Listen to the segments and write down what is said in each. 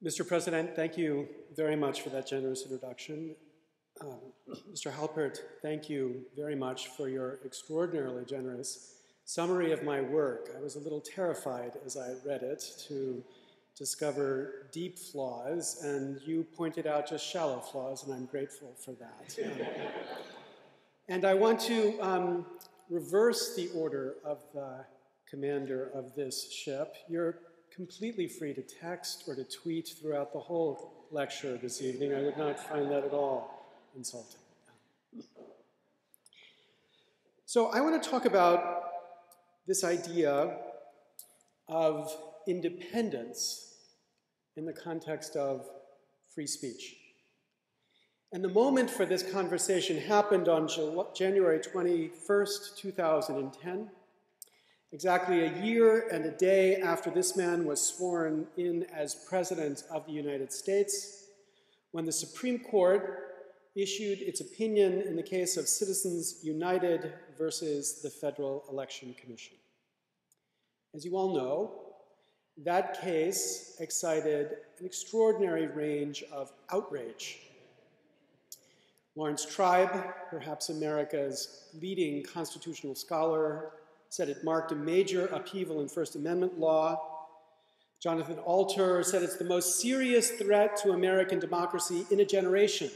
Mr. President, thank you very much for that generous introduction. Mr. Halpert, thank you very much for your extraordinarily generous summary of my work. I was a little terrified as I read it to discover deep flaws, and you pointed out just shallow flaws, and I'm grateful for that. And I want to reverse the order of the commander of this ship. You're completely free to text or to tweet throughout the whole lecture this evening. I would not find that at all insulting. So I want to talk about this idea of independence in the context of free speech. And the moment for this conversation happened on January 21st, 2010. Exactly a year and a day after this man was sworn in as President of the United States, when the Supreme Court issued its opinion in the case of Citizens United versus the Federal Election Commission. As you all know, that case excited an extraordinary range of outrage. Lawrence Tribe, perhaps America's leading constitutional scholar, said it marked a major upheaval in First Amendment law. Jonathan Alter said it's the most serious threat to American democracy in a generation.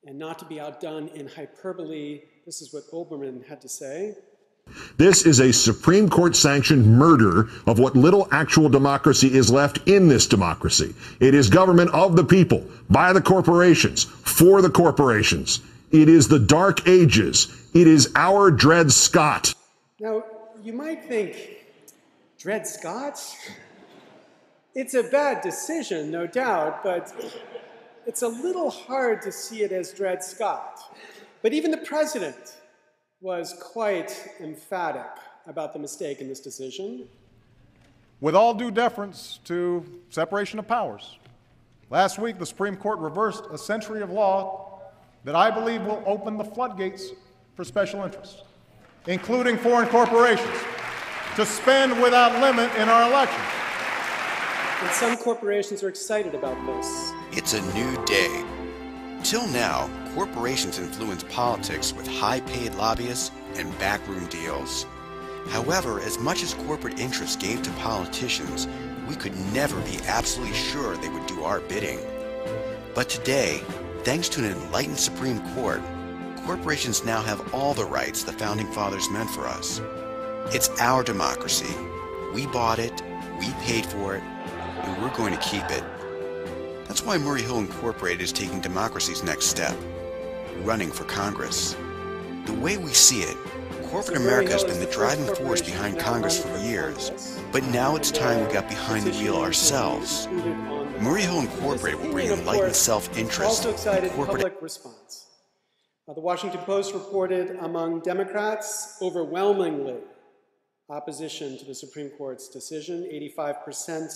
And not to be outdone in hyperbole, this is what Olbermann had to say. This is a Supreme Court-sanctioned murder of what little actual democracy is left in this democracy. It is government of the people, by the corporations, for the corporations. It is the Dark Ages. It is our Dred Scott. Now, you might think, Dred Scott? It's a bad decision, no doubt, but it's a little hard to see it as Dred Scott. But even the president was quite emphatic about the mistake in this decision. With all due deference to separation of powers, last week the Supreme Court reversed a century of law that I believe will open the floodgates for special interests, including foreign corporations, to spend without limit in our elections. And some corporations are excited about this. It's a new day. Till now, corporations influence politics with high-paid lobbyists and backroom deals. However, as much as corporate interests gave to politicians, we could never be absolutely sure they would do our bidding. But today, thanks to an enlightened Supreme Court, corporations now have all the rights the Founding Fathers meant for us. It's our democracy. We bought it, we paid for it, and we're going to keep it. That's why Murray Hill Incorporated is taking democracy's next step, running for Congress. The way we see it, corporate America has been the driving force behind Congress for years, but now it's time we got behind the wheel ourselves. Murray Hill Incorporated will bring enlightened self-interest Also in corporate public response. The Washington Post reported among Democrats, overwhelmingly opposition to the Supreme Court's decision, 85%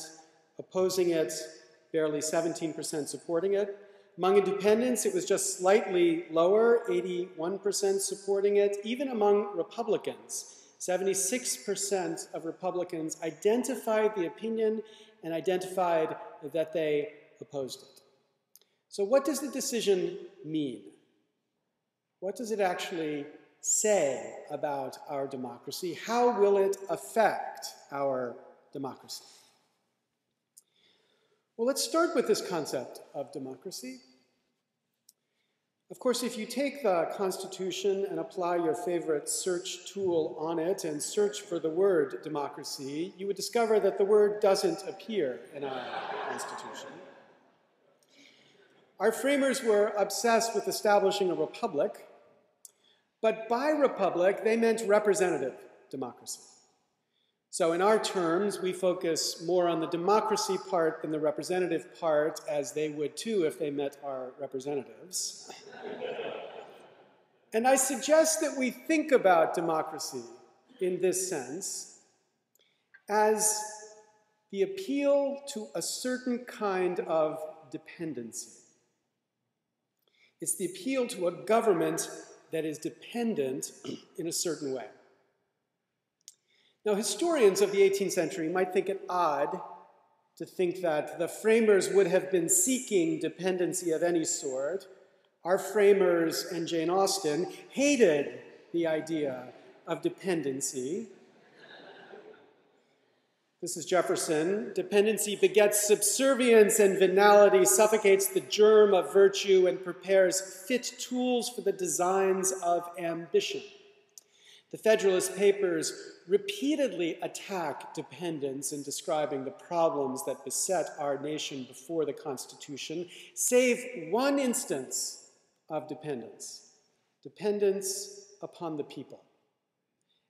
opposing it, barely 17% supporting it. Among independents, it was just slightly lower, 81% supporting it. Even among Republicans, 76% of Republicans identified the opinion and identified that they opposed it. So what does the decision mean? What does it actually say about our democracy? How will it affect our democracy? Well, let's start with this concept of democracy. Of course, if you take the Constitution and apply your favorite search tool on it and search for the word democracy, you would discover that the word doesn't appear in our Constitution. Our framers were obsessed with establishing a republic, but by republic, they meant representative democracy. So in our terms, we focus more on the democracy part than the representative part, as they would too if they met our representatives. And I suggest that we think about democracy in this sense as the appeal to a certain kind of dependency. It's the appeal to a government that is dependent in a certain way. Now, historians of the 18th century might think it odd to think that the framers would have been seeking dependency of any sort. Our framers and Jane Austen hated the idea of dependency. This is Jefferson. Dependency begets subservience, and venality suffocates the germ of virtue and prepares fit tools for the designs of ambition. The Federalist Papers repeatedly attack dependence in describing the problems that beset our nation before the Constitution, save one instance of dependence: dependence upon the people.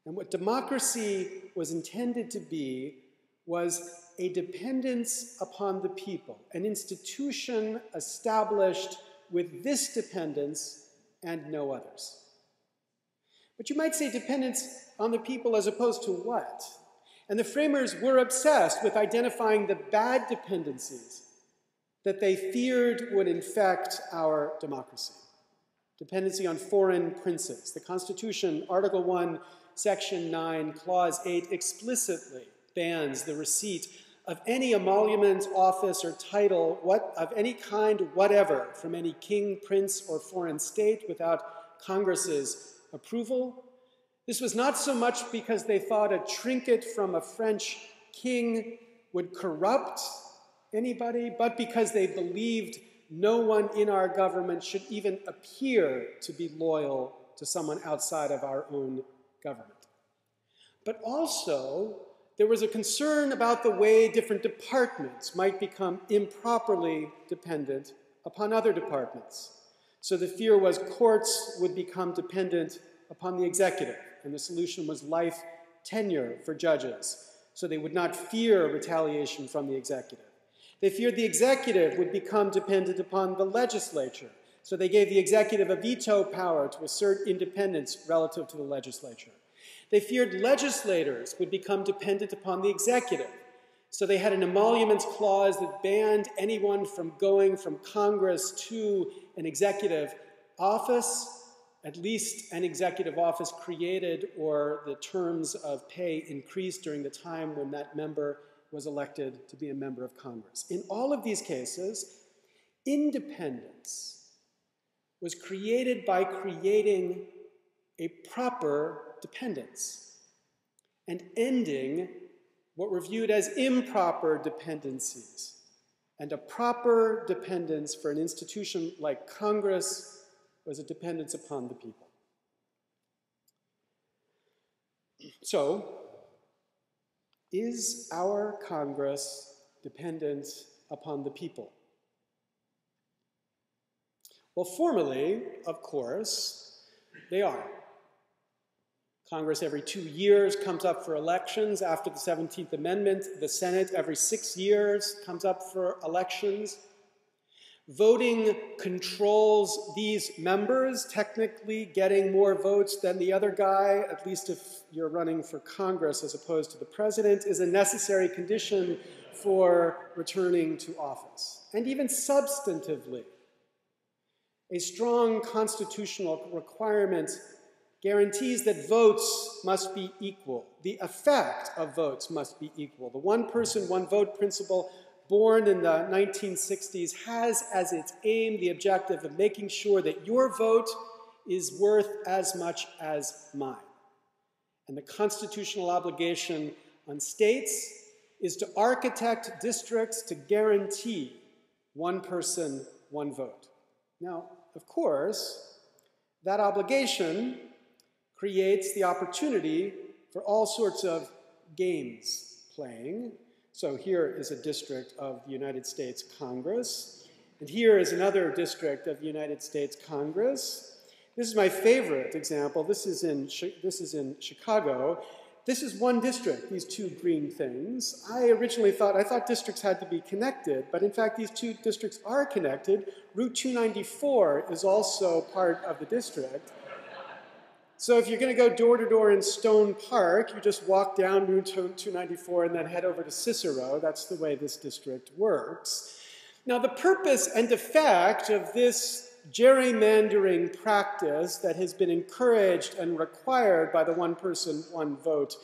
And what democracy was intended to be was a dependence upon the people, an institution established with this dependence and no others. But you might say dependence on the people as opposed to what? And the framers were obsessed with identifying the bad dependencies that they feared would infect our democracy. Dependency on foreign princes. The Constitution, Article 1, Section 9, Clause 8, explicitly bans the receipt of any emolument, office, or title of any kind whatever from any king, prince, or foreign state without Congress's approval. This was not so much because they thought a trinket from a French king would corrupt anybody, but because they believed no one in our government should even appear to be loyal to someone outside of our own government. But also, there was a concern about the way different departments might become improperly dependent upon other departments. So the fear was courts would become dependent upon the executive, and the solution was life tenure for judges, so they would not fear retaliation from the executive. They feared the executive would become dependent upon the legislature, so they gave the executive a veto power to assert independence relative to the legislature. They feared legislators would become dependent upon the executive, so they had an emoluments clause that banned anyone from going from Congress to an executive office, at least an executive office created or the terms of pay increased during the time when that member was elected to be a member of Congress. In all of these cases, independence was created by creating a proper dependence and ending what were viewed as improper dependencies. And a proper dependence for an institution like Congress was a dependence upon the people. So, is our Congress dependent upon the people? Well, formally, of course, they are. Congress every 2 years comes up for elections. After the 17th Amendment, the Senate every 6 years comes up for elections. Voting controls these members, technically getting more votes than the other guy, at least if you're running for Congress as opposed to the president, is a necessary condition for returning to office. And even substantively, a strong constitutional requirement guarantees that votes must be equal. The effect of votes must be equal. The one person, one vote principle, born in the 1960s, has as its aim the objective of making sure that your vote is worth as much as mine. And the constitutional obligation on states is to architect districts to guarantee one person, one vote. Now, of course, that obligation creates the opportunity for all sorts of games playing. So here is a district of the United States Congress, and here is another district of the United States Congress. This is my favorite example. This is in Chicago. This is one district, these two green things. I thought districts had to be connected, but in fact these two districts are connected. Route 294 is also part of the district. So if you're going to go door to door in Stone Park, you just walk down Route 294 and then head over to Cicero. That's the way this district works. Now the purpose and effect of this gerrymandering practice that has been encouraged and required by the one person, one vote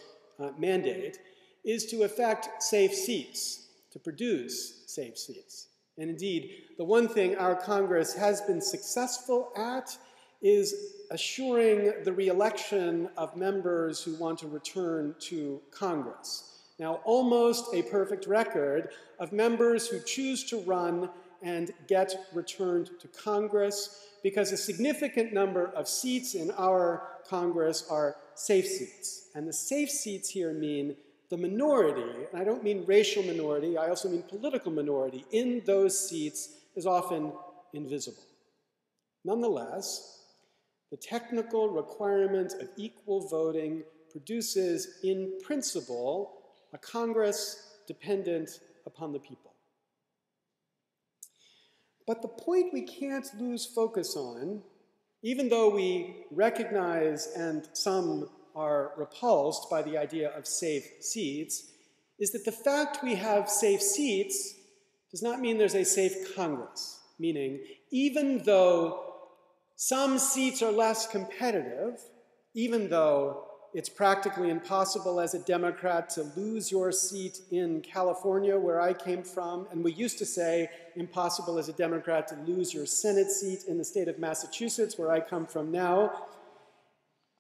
mandate is to effect safe seats to produce safe seats. And indeed, the one thing our Congress has been successful at is assuring the re-election of members who want to return to Congress. Now, almost a perfect record of members who choose to run and get returned to Congress, because a significant number of seats in our Congress are safe seats. And the safe seats here mean the minority, and I don't mean racial minority, I also mean political minority, in those seats is often invisible. Nonetheless, the technical requirement of equal voting produces, in principle, a Congress dependent upon the people. But the point we can't lose focus on, even though we recognize and some are repulsed by the idea of safe seats, is that the fact we have safe seats does not mean there's a safe Congress. Meaning, even though some seats are less competitive, even though it's practically impossible as a Democrat to lose your seat in California, where I came from, and we used to say impossible as a Democrat to lose your Senate seat in the state of Massachusetts, where I come from now,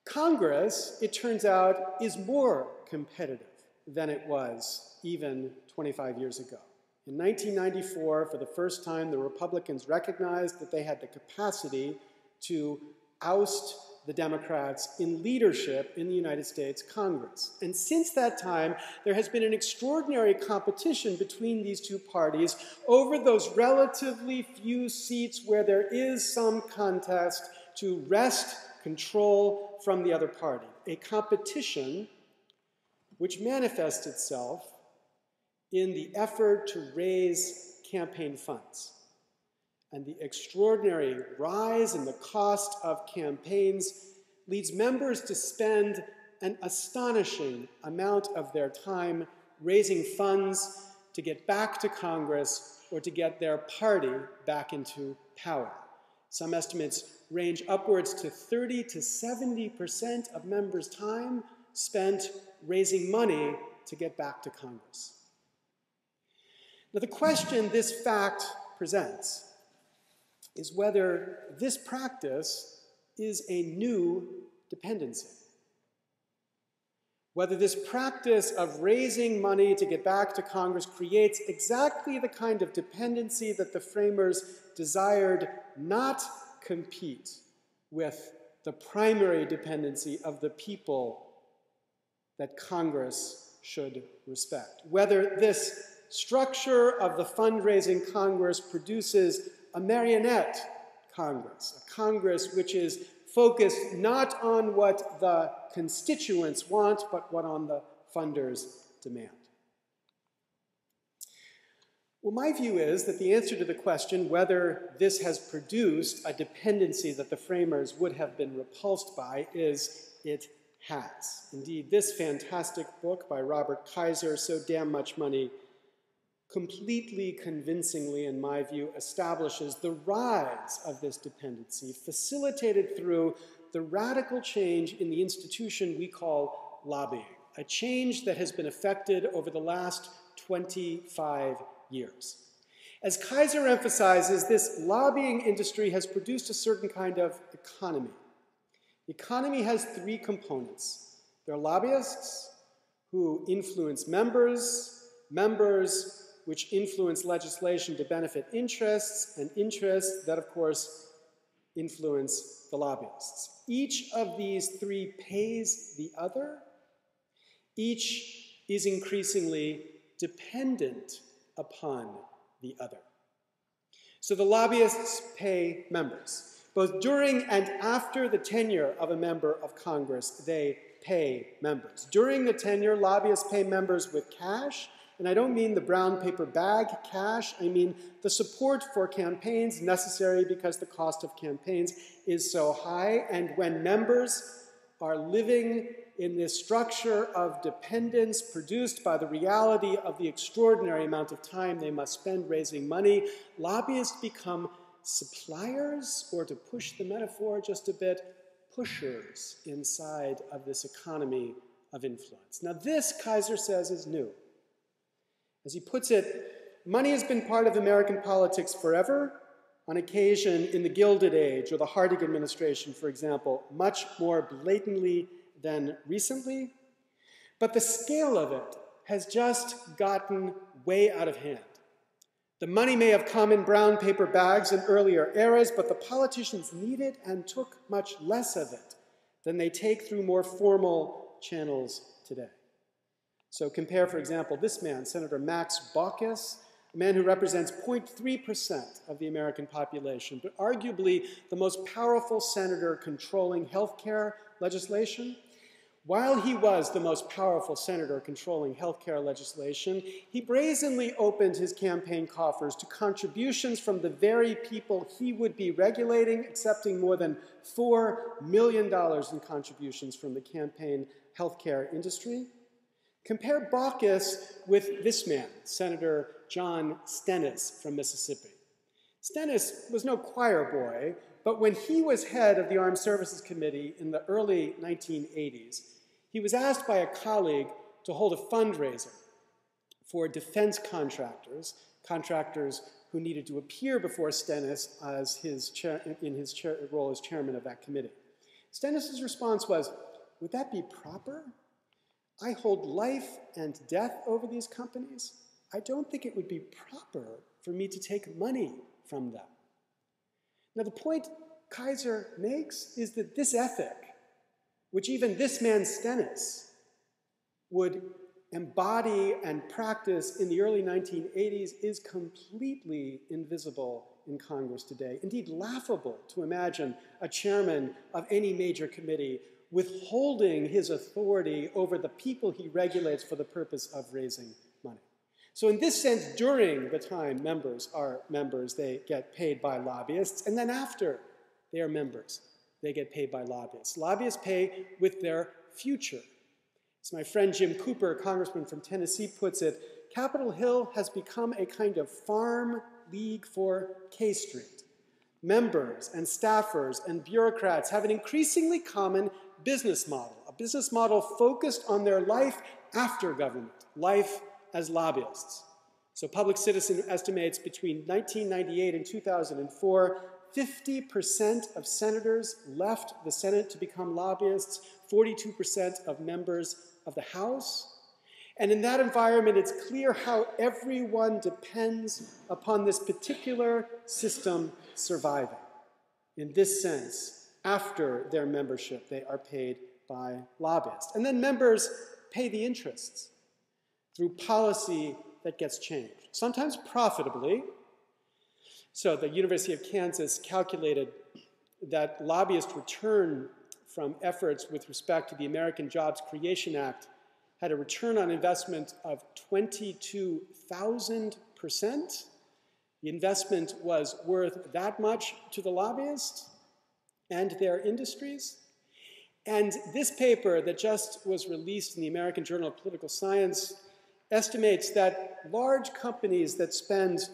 Congress, it turns out, is more competitive than it was even 25 years ago. In 1994, for the first time, the Republicans recognized that they had the capacity to oust the Democrats in leadership in the United States Congress. And since that time, there has been an extraordinary competition between these two parties over those relatively few seats where there is some contest to wrest control from the other party. A competition which manifests itself in the effort to raise campaign funds. And the extraordinary rise in the cost of campaigns leads members to spend an astonishing amount of their time raising funds to get back to Congress or to get their party back into power. Some estimates range upwards to 30 to 70% of members' time spent raising money to get back to Congress. Now, the question this fact presents is whether this practice is a new dependency. Whether this practice of raising money to get back to Congress creates exactly the kind of dependency that the framers desired not compete with the primary dependency of the people that Congress should respect. Whether this structure of the fundraising Congress produces a marionette Congress, a Congress which is focused not on what the constituents want, but what on the funders demand. Well, my view is that the answer to the question whether this has produced a dependency that the framers would have been repulsed by is it has. Indeed, this fantastic book by Robert Kaiser, So Damn Much Money, completely convincingly, in my view, establishes the rise of this dependency, facilitated through the radical change in the institution we call lobbying, a change that has been effected over the last 25 years. As Kaiser emphasizes, this lobbying industry has produced a certain kind of economy. The economy has three components. There are lobbyists who influence members, members which influence legislation to benefit interests, and interests that, of course, influence the lobbyists. Each of these three pays the other. Each is increasingly dependent upon the other. So the lobbyists pay members. Both during and after the tenure of a member of Congress, they pay members. During the tenure, lobbyists pay members with cash. And I don't mean the brown paper bag cash, I mean the support for campaigns necessary because the cost of campaigns is so high. And when members are living in this structure of dependence produced by the reality of the extraordinary amount of time they must spend raising money, lobbyists become suppliers, or to push the metaphor just a bit, pushers inside of this economy of influence. Now this, Kaiser says, is new. As he puts it, money has been part of American politics forever, on occasion in the Gilded Age or the Harding administration, for example, much more blatantly than recently. But the scale of it has just gotten way out of hand. The money may have come in brown paper bags in earlier eras, but the politicians needed and took much less of it than they take through more formal channels today. So compare, for example, this man, Senator Max Baucus, a man who represents 0.3% of the American population, but arguably the most powerful senator controlling health care legislation. While he was the most powerful senator controlling health care legislation, he brazenly opened his campaign coffers to contributions from the very people he would be regulating, accepting more than $4 million in contributions from the campaign health care industry. Compare Baucus with this man, Senator John Stennis from Mississippi. Stennis was no choir boy, but when he was head of the Armed Services Committee in the early 1980s, he was asked by a colleague to hold a fundraiser for defense contractors who needed to appear before Stennis as in his role as chairman of that committee. Stennis's response was, "Would that be proper? I hold life and death over these companies. I don't think it would be proper for me to take money from them." Now, the point Kaiser makes is that this ethic, which even this man Stennis would embody and practice in the early 1980s, is completely invisible in Congress today. Indeed, laughable to imagine a chairman of any major committee withholding his authority over the people he regulates for the purpose of raising money. So in this sense, during the time members are members, they get paid by lobbyists, and then after they are members, they get paid by lobbyists. Lobbyists pay with their future. As my friend Jim Cooper, a congressman from Tennessee, puts it, Capitol Hill has become a kind of farm league for K Street. Members and staffers and bureaucrats have an increasingly common business model, a business model focused on their life after government, life as lobbyists. So Public Citizen estimates between 1998 and 2004, 50% of senators left the Senate to become lobbyists, 42% of members of the House. And in that environment, it's clear how everyone depends upon this particular system surviving. In this sense, after their membership, they are paid by lobbyists. And then members pay the interests through policy that gets changed, sometimes profitably. So the University of Kansas calculated that lobbyist return from efforts with respect to the American Jobs Creation Act had a return on investment of 22,000%. The investment was worth that much to the lobbyists and their industries. And this paper that just was released in the American Journal of Political Science estimates that large companies that spend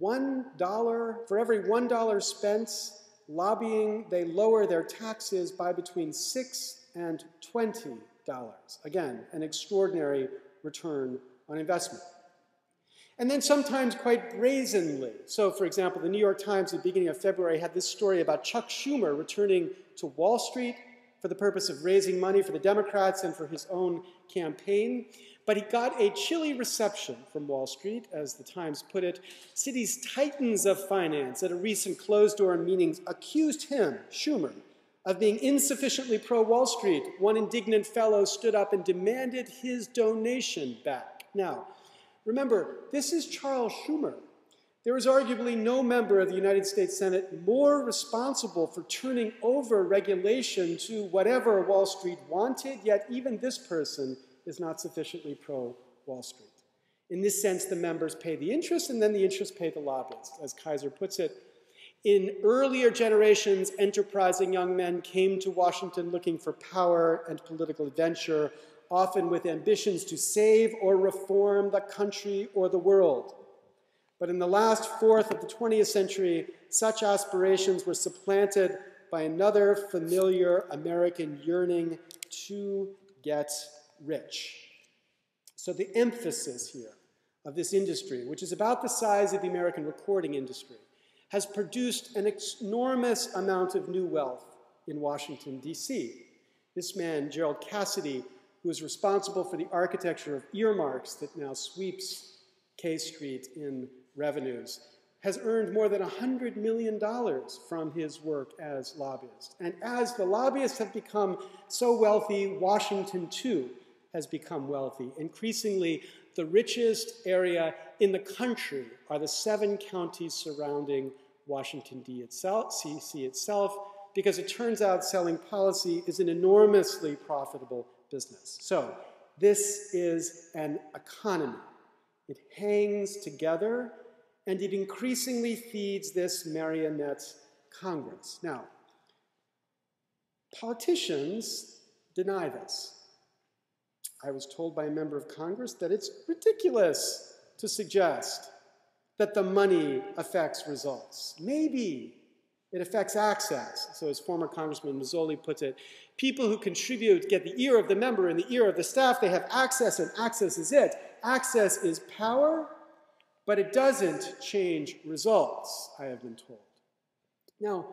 $1, for every $1 spent lobbying, they lower their taxes by between $6 and $20. Again, an extraordinary return on investment. And then sometimes quite brazenly. So, for example, the New York Times at the beginning of February had this story about Chuck Schumer returning to Wall Street for the purpose of raising money for the Democrats and for his own campaign. But he got a chilly reception from Wall Street, as the Times put it. City's titans of finance at a recent closed-door meeting accused him, Schumer, of being insufficiently pro-Wall Street. One indignant fellow stood up and demanded his donation back. Now, remember, this is Charles Schumer. There is arguably no member of the United States Senate more responsible for turning over regulation to whatever Wall Street wanted, yet even this person is not sufficiently pro-Wall Street. In this sense, the members pay the interest, and then the interest pay the lobbyists. As Kaiser puts it, in earlier generations, enterprising young men came to Washington looking for power and political adventure, often with ambitions to save or reform the country or the world. But in the last fourth of the 20th century, such aspirations were supplanted by another familiar American yearning to get rich. So the emphasis here of this industry, which is about the size of the American recording industry, has produced an enormous amount of new wealth in Washington, D.C. This man, Gerald Cassidy, who is responsible for the architecture of earmarks that now sweeps K Street in revenues, has earned more than $100 million from his work as lobbyist. And as the lobbyists have become so wealthy, Washington, too, has become wealthy. Increasingly, the richest area in the country are the 7 counties surrounding Washington, D.C. itself, because it turns out selling policy is an enormously profitable business. So this is an economy. It hangs together, and it increasingly feeds this marionette Congress. Now, politicians deny this. I was told by a member of Congress that it's ridiculous to suggest that the money affects results. Maybe it affects access. So as former Congressman Mazzoli puts it, people who contribute get the ear of the member and the ear of the staff. They have access, and access is it. Access is power, but it doesn't change results, I have been told. Now,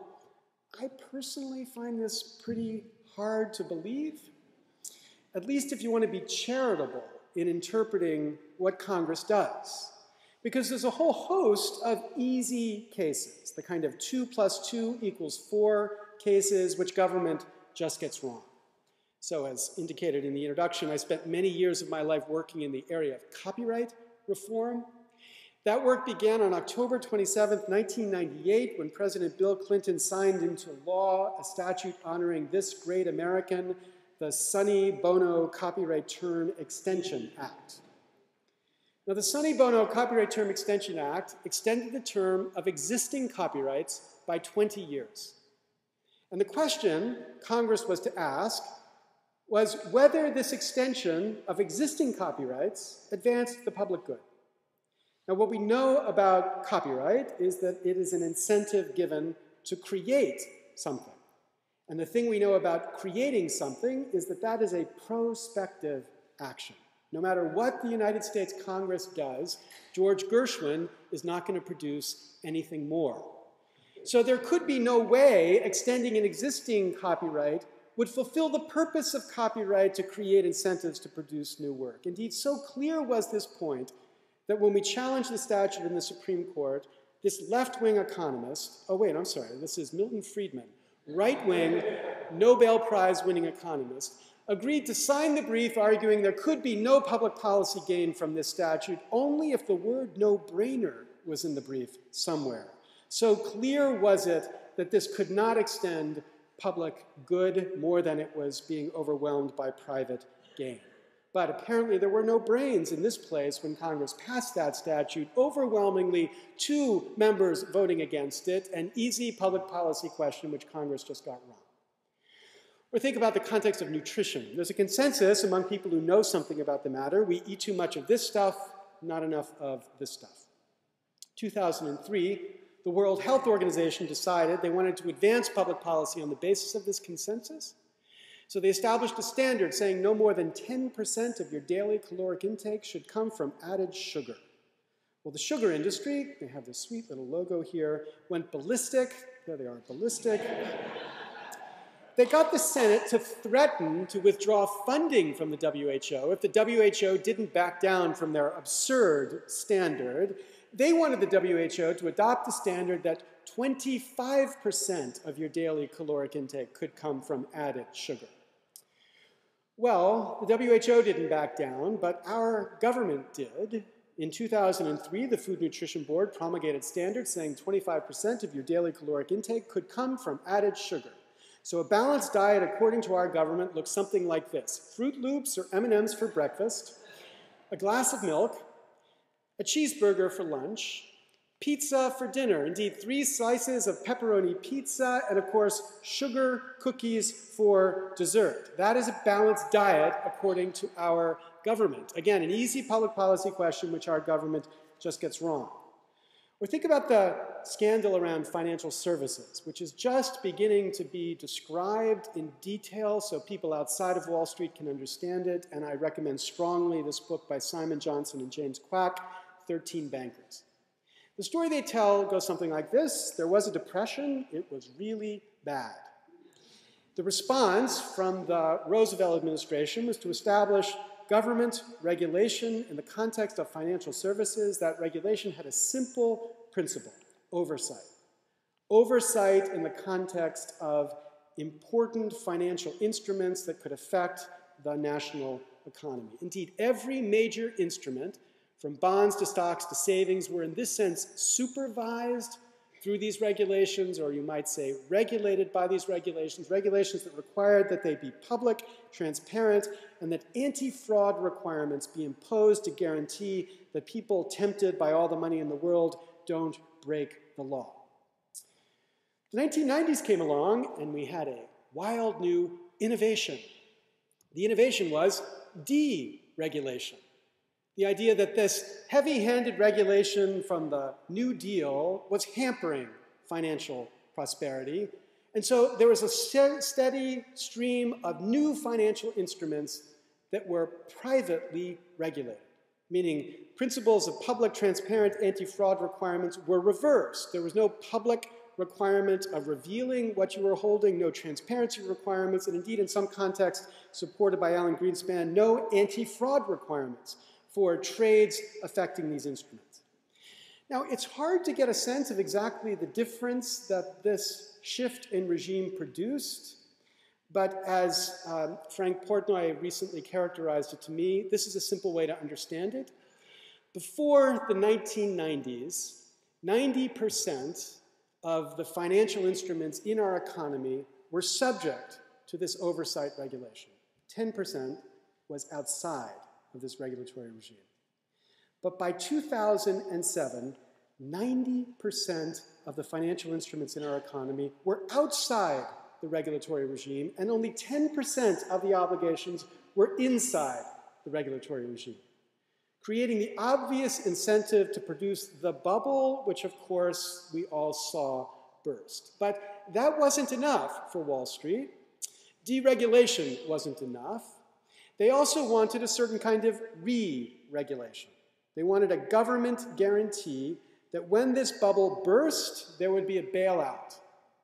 I personally find this pretty hard to believe, at least if you want to be charitable in interpreting what Congress does. Because there's a whole host of easy cases, the kind of 2 + 2 = 4 cases, which government just gets wrong. So as indicated in the introduction, I spent many years of my life working in the area of copyright reform. That work began on October 27, 1998, when President Bill Clinton signed into law a statute honoring this great American, the Sonny Bono Copyright Term Extension Act. Now, the Sonny Bono Copyright Term Extension Act extended the term of existing copyrights by 20 years. And the question Congress was to ask was whether this extension of existing copyrights advanced the public good. Now, what we know about copyright is that it is an incentive given to create something. And the thing we know about creating something is that that is a prospective action. No matter what the United States Congress does, George Gershwin is not going to produce anything more. So there could be no way extending an existing copyright would fulfill the purpose of copyright to create incentives to produce new work. Indeed, so clear was this point that when we challenged the statute in the Supreme Court, this left-wing economist, oh wait, I'm sorry, this is Milton Friedman, right-wing, Nobel Prize-winning economist, agreed to sign the brief arguing there could be no public policy gain from this statute only if the word no-brainer was in the brief somewhere. So clear was it that this could not extend public good more than it was being overwhelmed by private gain. But apparently there were no brains in this place when Congress passed that statute, overwhelmingly 2 members voting against it, an easy public policy question which Congress just got wrong. Or think about the context of nutrition. There's a consensus among people who know something about the matter. We eat too much of this stuff, not enough of this stuff. 2003, the World Health Organization decided they wanted to advance public policy on the basis of this consensus. So they established a standard saying no more than 10% of your daily caloric intake should come from added sugar. Well, the sugar industry, they have this sweet little logo here, went ballistic. There they are, ballistic. They got the Senate to threaten to withdraw funding from the WHO if the WHO didn't back down from their absurd standard. They wanted the WHO to adopt the standard that 25% of your daily caloric intake could come from added sugar. Well, the WHO didn't back down, but our government did. In 2003, the Food Nutrition Board promulgated standards saying 25% of your daily caloric intake could come from added sugar. So a balanced diet, according to our government, looks something like this: Fruit Loops or M&Ms for breakfast, a glass of milk, a cheeseburger for lunch, pizza for dinner, indeed 3 slices of pepperoni pizza, and of course, sugar cookies for dessert. That is a balanced diet according to our government. Again, an easy public policy question which our government just gets wrong. Or think about the scandal around financial services, which is just beginning to be described in detail so people outside of Wall Street can understand it, and I recommend strongly this book by Simon Johnson and James Quack, 13 Bankers. The story they tell goes something like this. There was a depression. It was really bad. The response from the Roosevelt administration was to establish government regulation in the context of financial services. That regulation had a simple principle: oversight. Oversight in the context of important financial instruments that could affect the national economy. Indeed, every major instrument, from bonds to stocks to savings, were in this sense supervised through these regulations, or you might say regulated by these regulations, regulations that required that they be public, transparent, and that anti-fraud requirements be imposed to guarantee that people tempted by all the money in the world don't break the law. The 1990s came along, and we had a wild new innovation. The innovation was deregulation. The idea that this heavy-handed regulation from the New Deal was hampering financial prosperity. And so there was a steady stream of new financial instruments that were privately regulated, meaning principles of public, transparent, anti-fraud requirements were reversed. There was no public requirement of revealing what you were holding, no transparency requirements, and indeed in some contexts, supported by Alan Greenspan, no anti-fraud requirements for trades affecting these instruments. Now, it's hard to get a sense of exactly the difference that this shift in regime produced, but as Frank Portnoy recently characterized it to me, this is a simple way to understand it. Before the 1990s, 90% of the financial instruments in our economy were subject to this oversight regulation. 10% was outside of this regulatory regime. But by 2007, 90% of the financial instruments in our economy were outside the regulatory regime, and only 10% of the obligations were inside the regulatory regime, creating the obvious incentive to produce the bubble, which of course we all saw burst. But that wasn't enough for Wall Street. Deregulation wasn't enough. They also wanted a certain kind of re-regulation. They wanted a government guarantee that when this bubble burst, there would be a bailout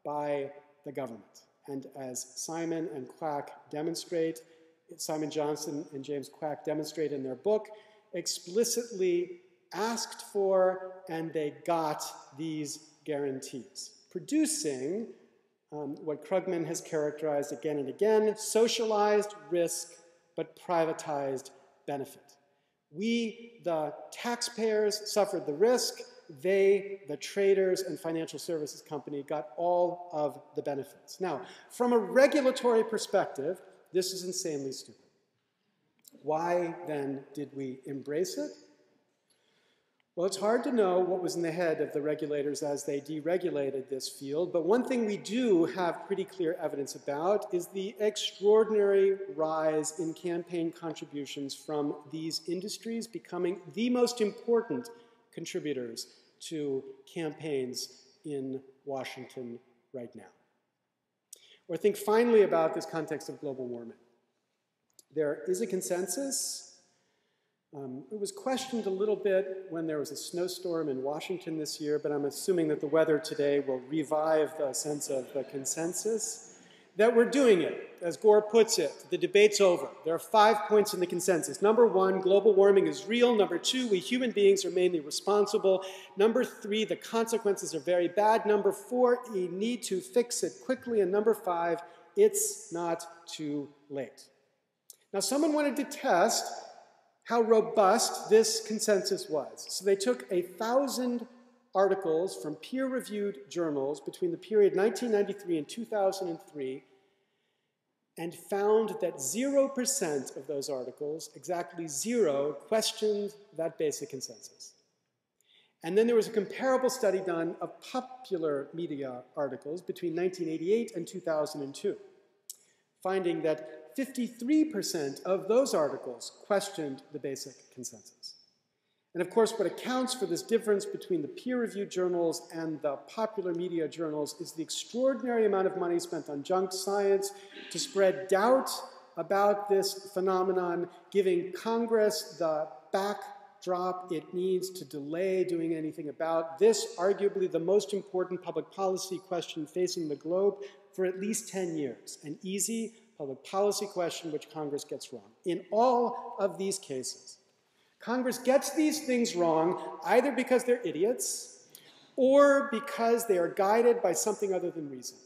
by the government. And as Simon and Quack demonstrate, Simon Johnson and James Quack demonstrate in their book, explicitly asked for and they got these guarantees, producing what Krugman has characterized again and again, socialized risk but privatized benefit. We, the taxpayers, suffered the risk. They, the traders and financial services company, got all of the benefits. Now, from a regulatory perspective, this is insanely stupid. Why, then, did we embrace it? Well, it's hard to know what was in the head of the regulators as they deregulated this field, but one thing we do have pretty clear evidence about is the extraordinary rise in campaign contributions from these industries becoming the most important contributors to campaigns in Washington right now. Or think finally about this context of global warming. There is a consensus. It was questioned a little bit when there was a snowstorm in Washington this year, but I'm assuming that the weather today will revive the sense of the consensus, that we're doing it. As Gore puts it, the debate's over. There are 5 points in the consensus. Number 1, global warming is real. Number 2, we human beings are mainly responsible. Number 3, the consequences are very bad. Number 4, we need to fix it quickly. And number 5, it's not too late. Now, someone wanted to test how robust this consensus was. So they took 1,000 articles from peer-reviewed journals between the period 1993 and 2003 and found that 0% of those articles, exactly 0, questioned that basic consensus. And then there was a comparable study done of popular media articles between 1988 and 2002, finding that 53% of those articles questioned the basic consensus. And of course, what accounts for this difference between the peer-reviewed journals and the popular media journals is the extraordinary amount of money spent on junk science to spread doubt about this phenomenon, giving Congress the backdrop it needs to delay doing anything about this, arguably the most important public policy question facing the globe for at least 10 years, an easy public policy question which Congress gets wrong. In all of these cases, Congress gets these things wrong either because they're idiots or because they are guided by something other than reason.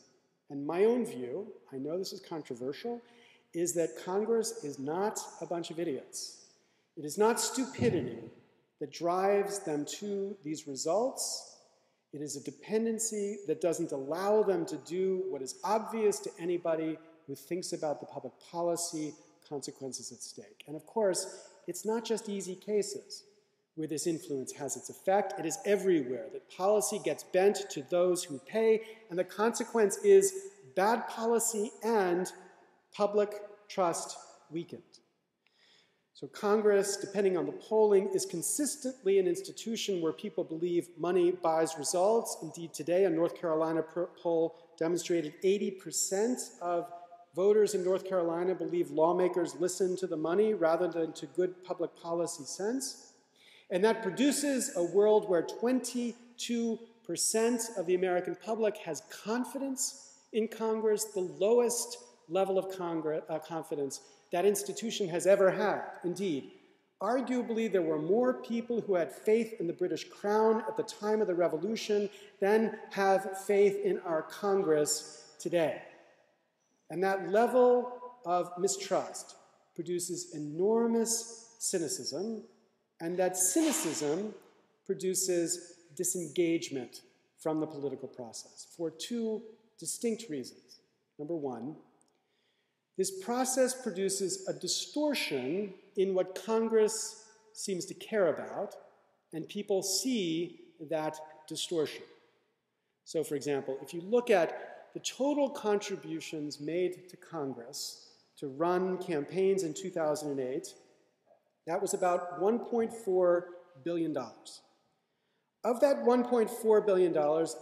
And my own view, I know this is controversial, is that Congress is not a bunch of idiots. It is not stupidity that drives them to these results. It is a dependency that doesn't allow them to do what is obvious to anybody who thinks about the public policy consequences at stake. And of course, it's not just easy cases where this influence has its effect. It is everywhere that policy gets bent to those who pay, and the consequence is bad policy and public trust weakened. So Congress, depending on the polling, is consistently an institution where people believe money buys results. Indeed, today, a North Carolina poll demonstrated 80% of voters in North Carolina believe lawmakers listen to the money rather than to good public policy sense. And that produces a world where 22% of the American public has confidence in Congress, the lowest level of confidence that institution has ever had. Indeed, arguably there were more people who had faith in the British Crown at the time of the Revolution than have faith in our Congress today. And that level of mistrust produces enormous cynicism, and that cynicism produces disengagement from the political process for two distinct reasons. Number one, this process produces a distortion in what Congress seems to care about, and people see that distortion. So, for example, if you look at the total contributions made to Congress to run campaigns in 2008, that was about $1.4 billion. Of that $1.4 billion,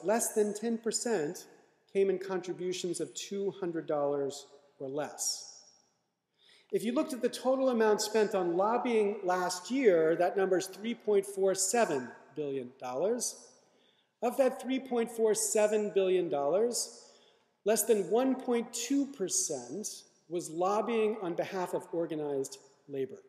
less than 10% came in contributions of $200 or less. If you looked at the total amount spent on lobbying last year, that number is $3.47 billion. Of that $3.47 billion, less than 1.2% was lobbying on behalf of organized labor.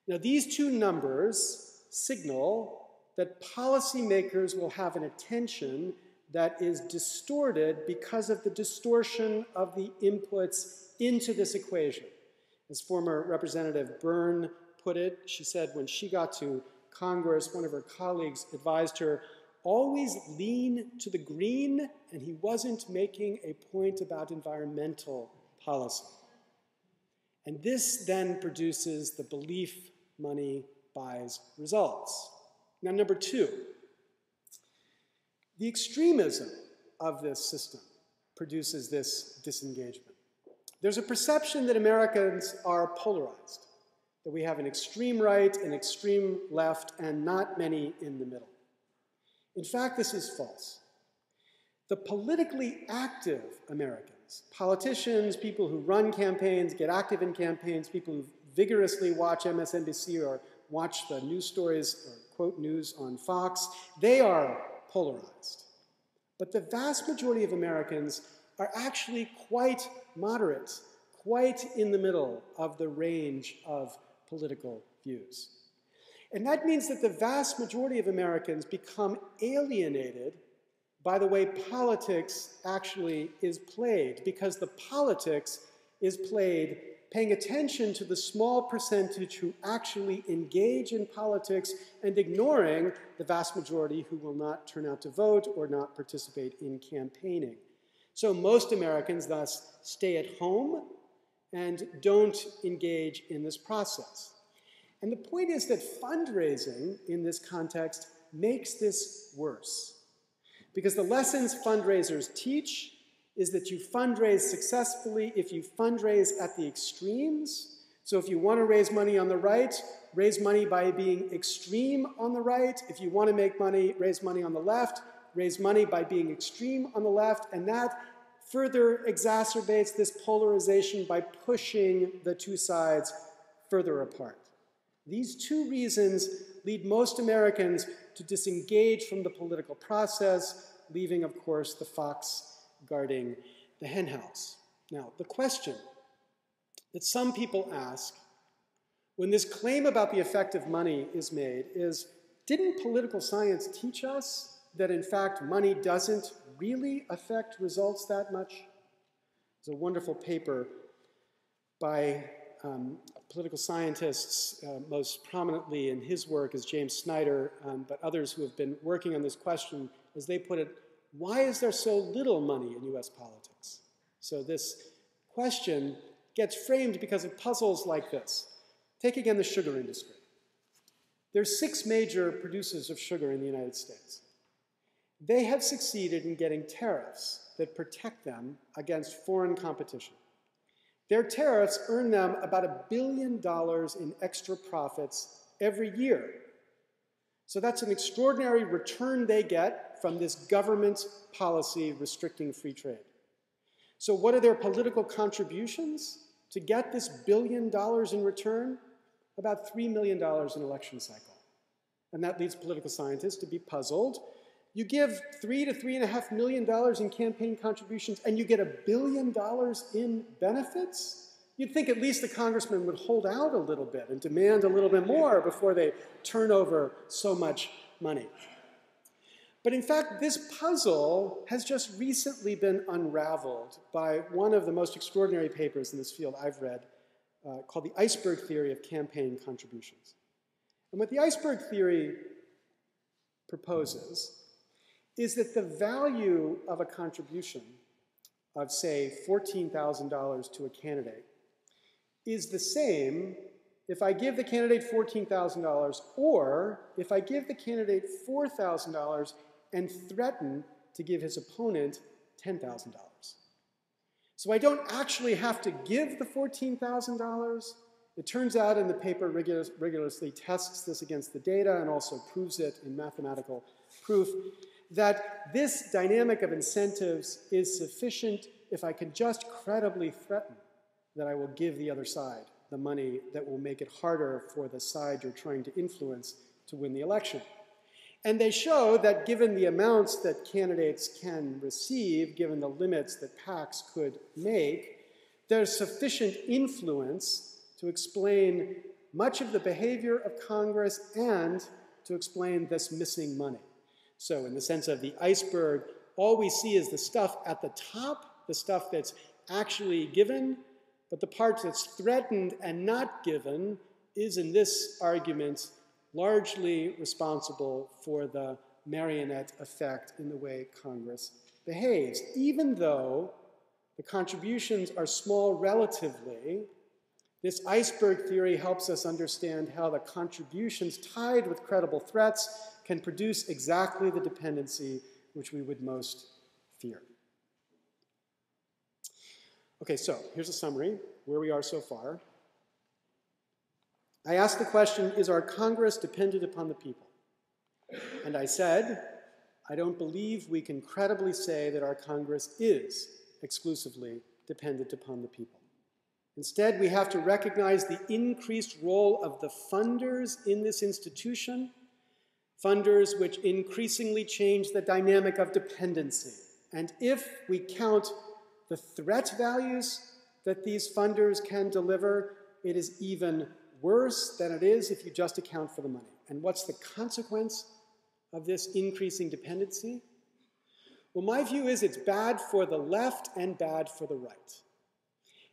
Now, these two numbers signal that policymakers will have an attention that is distorted because of the distortion of the inputs into this equation. As former Representative Byrne put it, she said when she got to Congress, one of her colleagues advised her, always lean to the green, and he wasn't making a point about environmental policy. And this then produces the belief money buys results. Now, number two, the extremism of this system produces this disengagement. There's a perception that Americans are polarized, that we have an extreme right, an extreme left, and not many in the middle. In fact, this is false. The politically active Americans, politicians, people who run campaigns, get active in campaigns, people who vigorously watch MSNBC or watch the news stories or quote news on Fox, they are polarized. But the vast majority of Americans are actually quite moderate, quite in the middle of the range of political views. And that means that the vast majority of Americans become alienated by the way politics actually is played, because the politics is played paying attention to the small percentage who actually engage in politics and ignoring the vast majority who will not turn out to vote or not participate in campaigning. So most Americans thus stay at home and don't engage in this process. And the point is that fundraising in this context makes this worse. Because the lessons fundraisers teach is that you fundraise successfully if you fundraise at the extremes. So if you want to raise money on the right, raise money by being extreme on the right. If you want to make money, raise money on the left, raise money by being extreme on the left. And that further exacerbates this polarization by pushing the two sides further apart. These two reasons lead most Americans to disengage from the political process, leaving, of course, the fox guarding the henhouse. Now, the question that some people ask when this claim about the effect of money is made is, didn't political science teach us that, in fact, money doesn't really affect results that much? There's a wonderful paper by political scientists, most prominently in his work is James Snyder, but others who have been working on this question, as they put it, why is there so little money in US politics? So this question gets framed because of puzzles like this. Take again the sugar industry. There's 6 major producers of sugar in the United States. They have succeeded in getting tariffs that protect them against foreign competition. Their tariffs earn them about $1 billion in extra profits every year. So that's an extraordinary return they get from this government policy restricting free trade. So what are their political contributions to get this $1 billion in return? About $3 million in election cycle. And that leads political scientists to be puzzled. You give $3 to $3.5 million in campaign contributions and you get $1 billion in benefits? You'd think at least the congressman would hold out a little bit and demand a little bit more before they turn over so much money. But in fact, this puzzle has just recently been unraveled by one of the most extraordinary papers in this field I've read, called the iceberg theory of campaign contributions. And what the iceberg theory proposes is that the value of a contribution of, say, $14,000 to a candidate is the same if I give the candidate $14,000 or if I give the candidate $4,000 and threaten to give his opponent $10,000. So I don't actually have to give the $14,000. It turns out, and the paper rigorously tests this against the data and also proves it in mathematical proof, that this dynamic of incentives is sufficient if I can just credibly threaten that I will give the other side the money that will make it harder for the side you're trying to influence to win the election. And they show that given the amounts that candidates can receive, given the limits that PACs could make, there's sufficient influence to explain much of the behavior of Congress and to explain this missing money. So in the sense of the iceberg, all we see is the stuff at the top, the stuff that's actually given, but the part that's threatened and not given is, in this argument, largely responsible for the marionette effect in the way Congress behaves. Even though the contributions are small relatively, this iceberg theory helps us understand how the contributions tied with credible threats can produce exactly the dependency which we would most fear. Okay, so here's a summary where we are so far. I asked the question, is our Congress dependent upon the people? And I said, I don't believe we can credibly say that our Congress is exclusively dependent upon the people. Instead, we have to recognize the increased role of the funders in this institution, funders which increasingly change the dynamic of dependency. And if we count the threat values that these funders can deliver, it is even worse than it is if you just account for the money. And what's the consequence of this increasing dependency? Well, my view is it's bad for the left and bad for the right.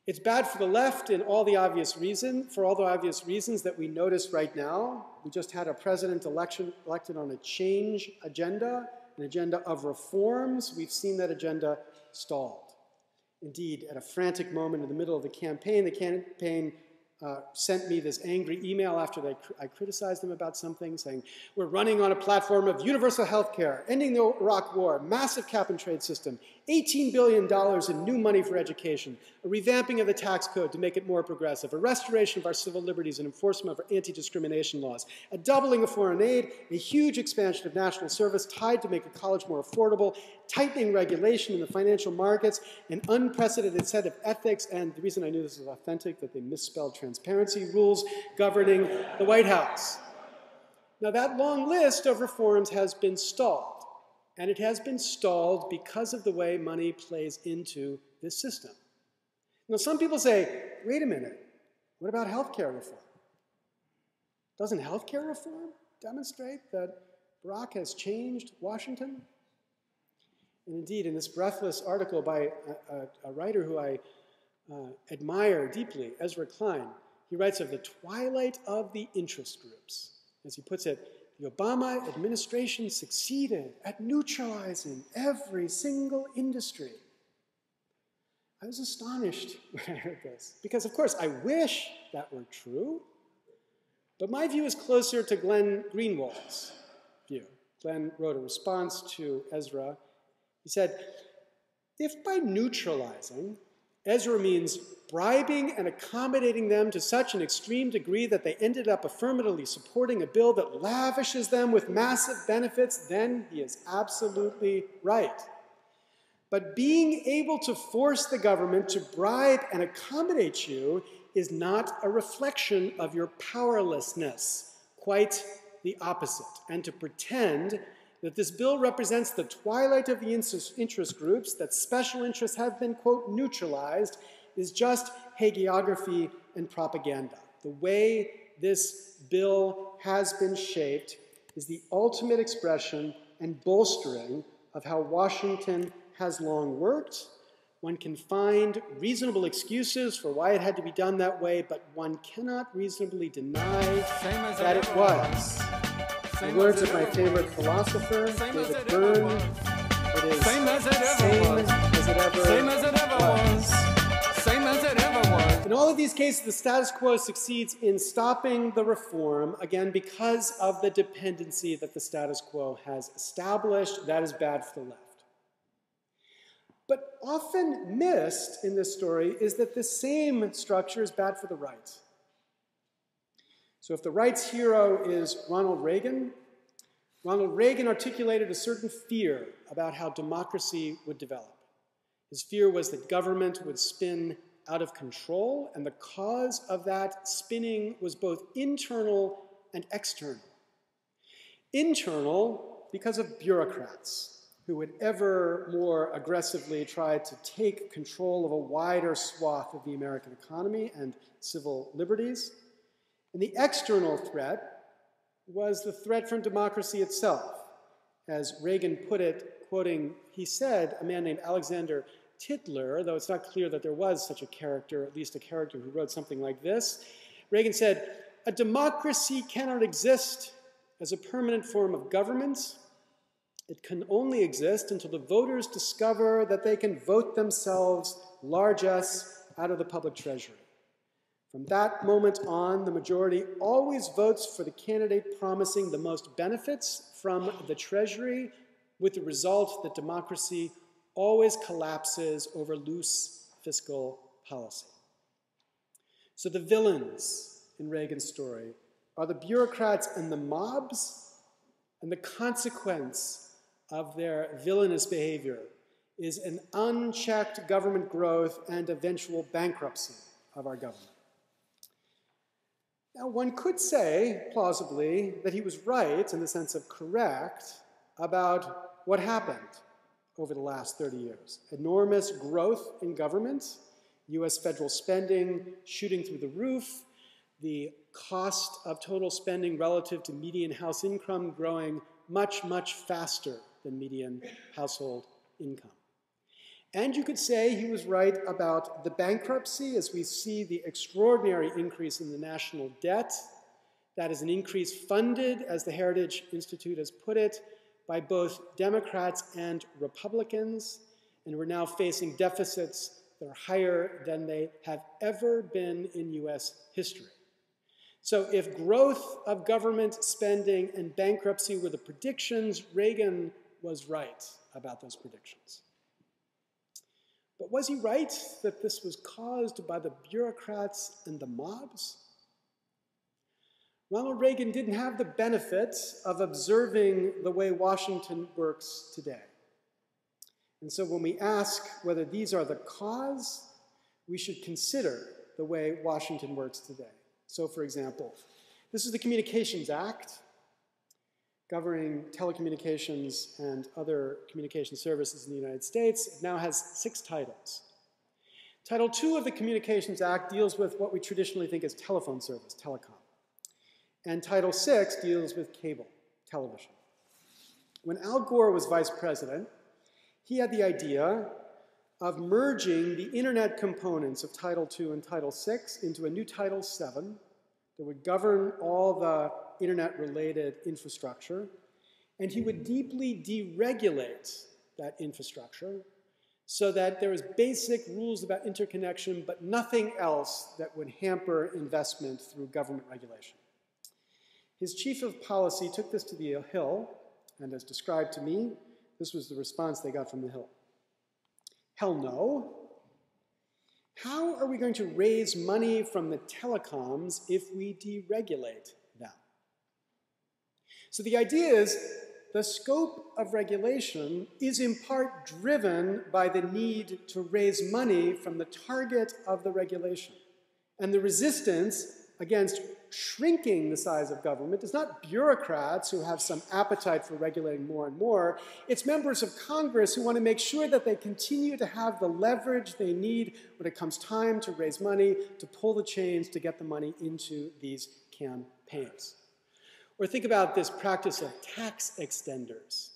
It's bad for the left in all the obvious reasons, for all the obvious reasons that we notice right now. We just had a president elected on a change agenda, an agenda of reforms. We've seen that agenda stalled. Indeed, at a frantic moment in the middle of the campaign sent me this angry email after I criticized them about something, saying, we're running on a platform of universal health care, ending the Iraq War, massive cap-and-trade system, $18 billion in new money for education, a revamping of the tax code to make it more progressive, a restoration of our civil liberties and enforcement of our anti-discrimination laws, a doubling of foreign aid, a huge expansion of national service tied to make a college more affordable, tightening regulation in the financial markets, an unprecedented set of ethics, and the reason I knew this was authentic, that they misspelled transparency rules governing the White House. Now, that long list of reforms has been stalled, and it has been stalled because of the way money plays into this system. Now, some people say, wait a minute, what about healthcare reform? Doesn't healthcare reform demonstrate that Barack has changed Washington? And indeed, in this breathless article by a writer who I admire deeply, Ezra Klein, he writes of the twilight of the interest groups. As he puts it, the Obama administration succeeded at neutralizing every single industry. I was astonished when I heard this, because of course I wish that were true, but my view is closer to Glenn Greenwald's view. Glenn wrote a response to Ezra. He said, if by neutralizing, Ezra means bribing and accommodating them to such an extreme degree that they ended up affirmatively supporting a bill that lavishes them with massive benefits, then he is absolutely right. But being able to force the government to bribe and accommodate you is not a reflection of your powerlessness, quite the opposite. And to pretend that this bill represents the twilight of the interest groups, that special interests have been, quote, neutralized, is just hagiography and propaganda. The way this bill has been shaped is the ultimate expression and bolstering of how Washington has long worked. One can find reasonable excuses for why it had to be done that way, but one cannot reasonably deny that it was. In the words of my favorite philosopher, David Byrne, it is same as it ever was. In all of these cases, the status quo succeeds in stopping the reform, again, because of the dependency that the status quo has established. That is bad for the left. But often missed in this story is that the same structure is bad for the right. So if the right's hero is Ronald Reagan articulated a certain fear about how democracy would develop. His fear was that government would spin out of control, and the cause of that spinning was both internal and external. Internal, because of bureaucrats who would ever more aggressively try to take control of a wider swath of the American economy and civil liberties. And the external threat was the threat from democracy itself. As Reagan put it, quoting, he said, a man named Alexander Tytler, though it's not clear that there was such a character, at least a character who wrote something like this, Reagan said, a democracy cannot exist as a permanent form of government. It can only exist until the voters discover that they can vote themselves largesse out of the public treasury. From that moment on, the majority always votes for the candidate promising the most benefits from the treasury, with the result that democracy always collapses over loose fiscal policy. So the villains in Reagan's story are the bureaucrats and the mobs, and the consequence of their villainous behavior is an unchecked government growth and eventual bankruptcy of our government. Now, one could say, plausibly, that he was right, in the sense of correct, about what happened over the last 30 years. Enormous growth in government, US federal spending shooting through the roof, the cost of total spending relative to median house income growing much, much faster than median household income. And you could say he was right about the bankruptcy, as we see the extraordinary increase in the national debt. That is an increase funded, as the Heritage Institute has put it, by both Democrats and Republicans. And we're now facing deficits that are higher than they have ever been in US history. So if growth of government spending and bankruptcy were the predictions, Reagan was right about those predictions. But was he right that this was caused by the bureaucrats and the mobs? Ronald Reagan didn't have the benefit of observing the way Washington works today. And so when we ask whether these are the cause, we should consider the way Washington works today. So for example, this is the Communications Act governing telecommunications and other communication services in the United States. It now has 6 titles. Title II of the Communications Act deals with what we traditionally think as telephone service, telecom. And Title VI deals with cable television. When Al Gore was vice president, he had the idea of merging the internet components of Title II and Title VI into a new Title VII that would govern all the internet-related infrastructure, and he would deeply deregulate that infrastructure so that there was basic rules about interconnection, but nothing else that would hamper investment through government regulation. His chief of policy took this to the Hill, and as described to me, this was the response they got from the Hill. Hell no. How are we going to raise money from the telecoms if we deregulate them? So the idea is the scope of regulation is in part driven by the need to raise money from the target of the regulation. And the resistance against shrinking the size of government is not bureaucrats who have some appetite for regulating more and more. It's members of Congress who want to make sure that they continue to have the leverage they need when it comes time to raise money, to pull the chains, to get the money into these campaigns. Or think about this practice of tax extenders.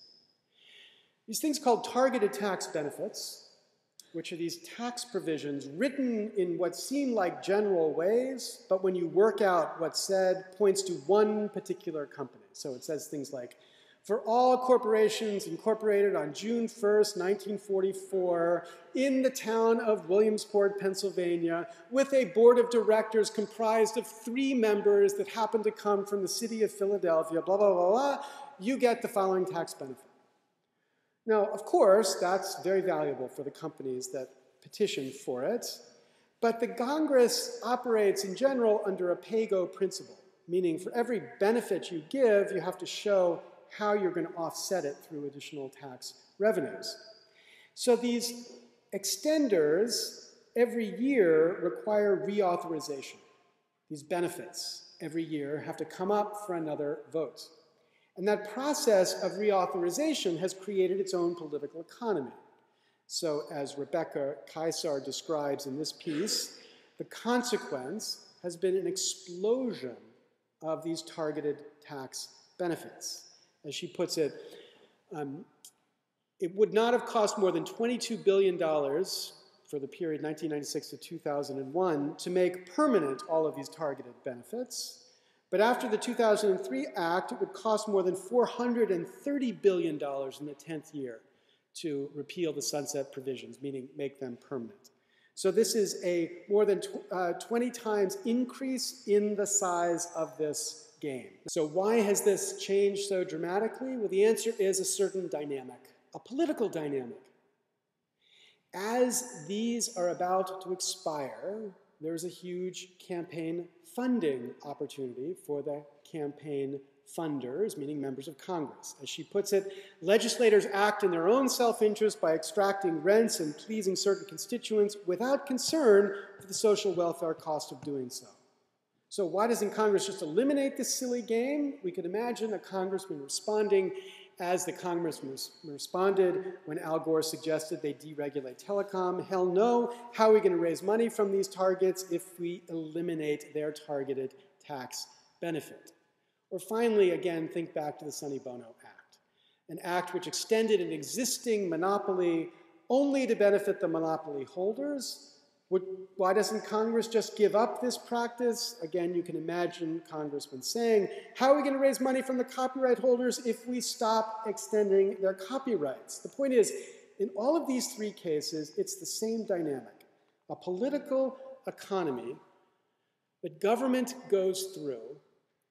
These things called targeted tax benefits, which are these tax provisions written in what seem like general ways, but when you work out what's said, points to one particular company. So it says things like, for all corporations incorporated on June 1st, 1944, in the town of Williamsport, Pennsylvania, with a board of directors comprised of 3 members that happen to come from the city of Philadelphia, blah, blah, blah, blah, you get the following tax benefit. Now, of course, that's very valuable for the companies that petition for it, but the Congress operates in general under a pay-go principle, meaning for every benefit you give, you have to show how you're going to offset it through additional tax revenues. So these extenders every year require reauthorization. These benefits every year have to come up for another vote. And that process of reauthorization has created its own political economy. So as Rebecca Kaisar describes in this piece, the consequence has been an explosion of these targeted tax benefits. As she puts it, it would not have cost more than $22 billion for the period 1996 to 2001 to make permanent all of these targeted benefits. But after the 2003 Act, it would cost more than $430 billion in the 10th year to repeal the sunset provisions, meaning make them permanent. So this is a more than 20 times increase in the size of this game. So why has this changed so dramatically? Well, the answer is a certain dynamic, a political dynamic. As these are about to expire, there's a huge campaign funding opportunity for the campaign funders, meaning members of Congress. As she puts it, legislators act in their own self-interest by extracting rents and pleasing certain constituents without concern for the social welfare cost of doing so. So why doesn't Congress just eliminate this silly game? We could imagine a congressman responding as the congressman responded when Al Gore suggested they deregulate telecom. Hell no, how are we going to raise money from these targets if we eliminate their targeted tax benefit? Or finally, again, think back to the Sonny Bono Act, an act which extended an existing monopoly only to benefit the monopoly holders. Why doesn't Congress just give up this practice? Again, you can imagine congressmen saying, how are we going to raise money from the copyright holders if we stop extending their copyrights? The point is, in all of these 3 cases, it's the same dynamic. a political economy that government goes through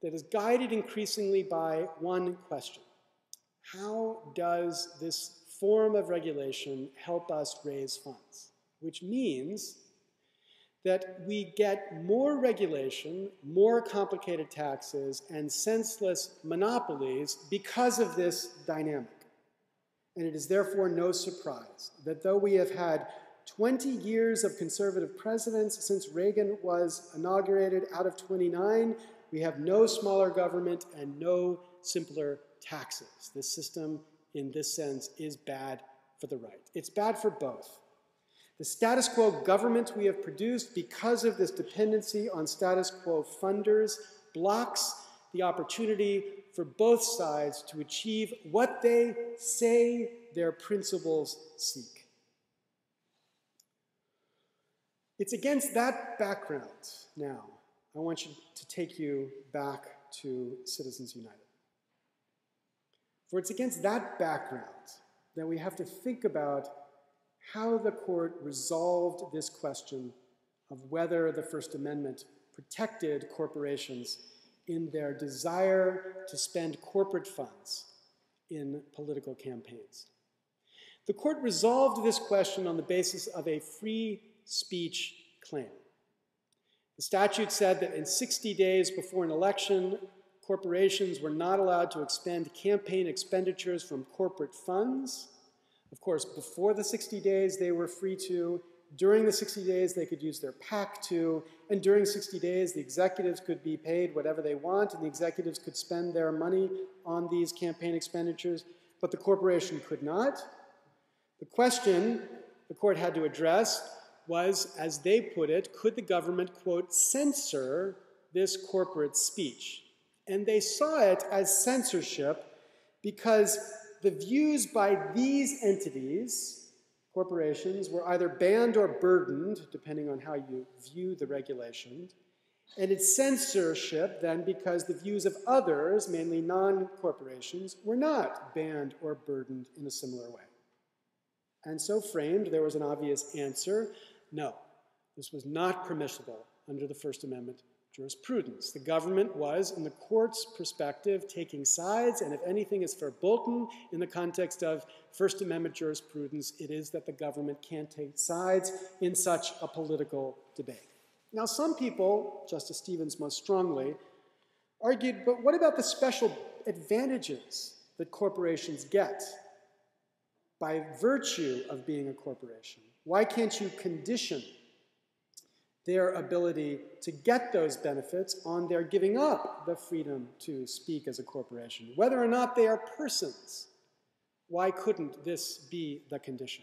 that is guided increasingly by one question. How does this form of regulation help us raise funds? Which means that we get more regulation, more complicated taxes, and senseless monopolies because of this dynamic. And it is therefore no surprise that though we have had 20 years of conservative presidents since Reagan was inaugurated out of 29, we have no smaller government and no simpler taxes. This system, in this sense, is bad for the right. It's bad for both. The status quo government we have produced, because of this dependency on status quo funders, blocks the opportunity for both sides to achieve what they say their principles seek. It's against that background now I want you to take you back to Citizens United. For it's against that background that we have to think about how the court resolved this question of whether the First Amendment protected corporations in their desire to spend corporate funds in political campaigns. The court resolved this question on the basis of a free speech claim. The statute said that in 60 days before an election, corporations were not allowed to expend campaign expenditures from corporate funds. Of course, before the 60 days, they were free to. During the 60 days, they could use their PAC to. And during 60 days, the executives could be paid whatever they want, and the executives could spend their money on these campaign expenditures, but the corporation could not. The question the court had to address was, as they put it, could the government, quote, censor this corporate speech? And they saw it as censorship because the views by these entities, corporations, were either banned or burdened, depending on how you view the regulation. And it's censorship, then, because the views of others, mainly non-corporations, were not banned or burdened in a similar way. And so framed, there was an obvious answer. No, this was not permissible under the First Amendment jurisprudence. The government was, in the court's perspective, taking sides, and if anything is verboten in the context of First Amendment jurisprudence, it is that the government can't take sides in such a political debate. Now, some people, Justice Stevens most strongly, argued, but what about the special advantages that corporations get by virtue of being a corporation? Why can't you condition their ability to get those benefits on their giving up the freedom to speak as a corporation? Whether or not they are persons, why couldn't this be the condition?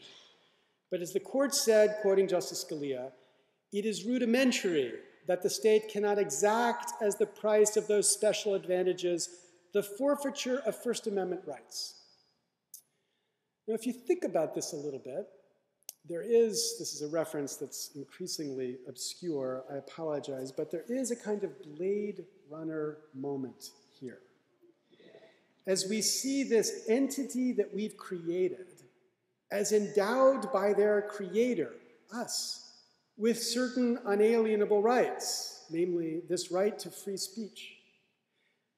But as the court said, quoting Justice Scalia, it is rudimentary that the state cannot exact as the price of those special advantages the forfeiture of First Amendment rights. Now, if you think about this a little bit, this is a reference that's increasingly obscure, I apologize, but there is a kind of Blade Runner moment here. As we see this entity that we've created as endowed by their creator, us, with certain unalienable rights, namely this right to free speech.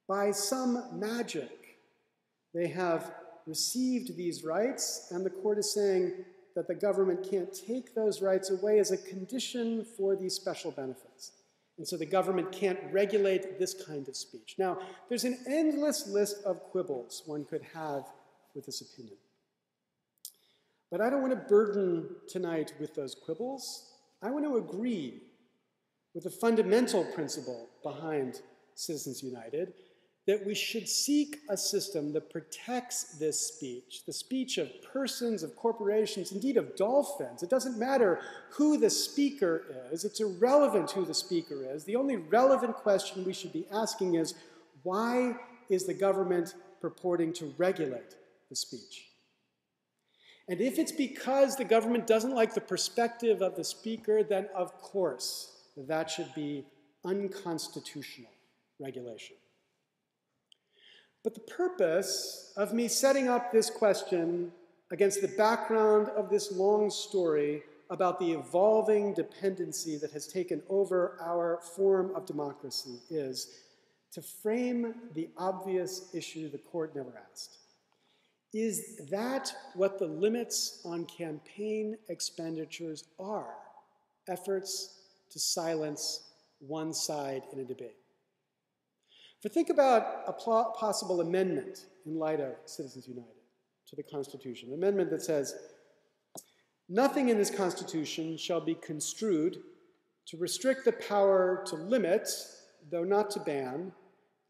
By some magic, they have received these rights, and the court is saying that the government can't take those rights away as a condition for these special benefits. And so the government can't regulate this kind of speech. Now, there's an endless list of quibbles one could have with this opinion. But I don't want to burden tonight with those quibbles. I want to agree with the fundamental principle behind Citizens United, that we should seek a system that protects this speech, the speech of persons, of corporations, indeed of dolphins. It doesn't matter who the speaker is. It's irrelevant who the speaker is. The only relevant question we should be asking is, why is the government purporting to regulate the speech? And if it's because the government doesn't like the perspective of the speaker, then of course that should be unconstitutional regulation. But the purpose of me setting up this question against the background of this long story about the evolving dependency that has taken over our form of democracy is to frame the obvious issue the court never asked. Is that what the limits on campaign expenditures are? Efforts to silence one side in a debate. For think about a possible amendment in light of Citizens United to the Constitution, an amendment that says, nothing in this Constitution shall be construed to restrict the power to limit, though not to ban,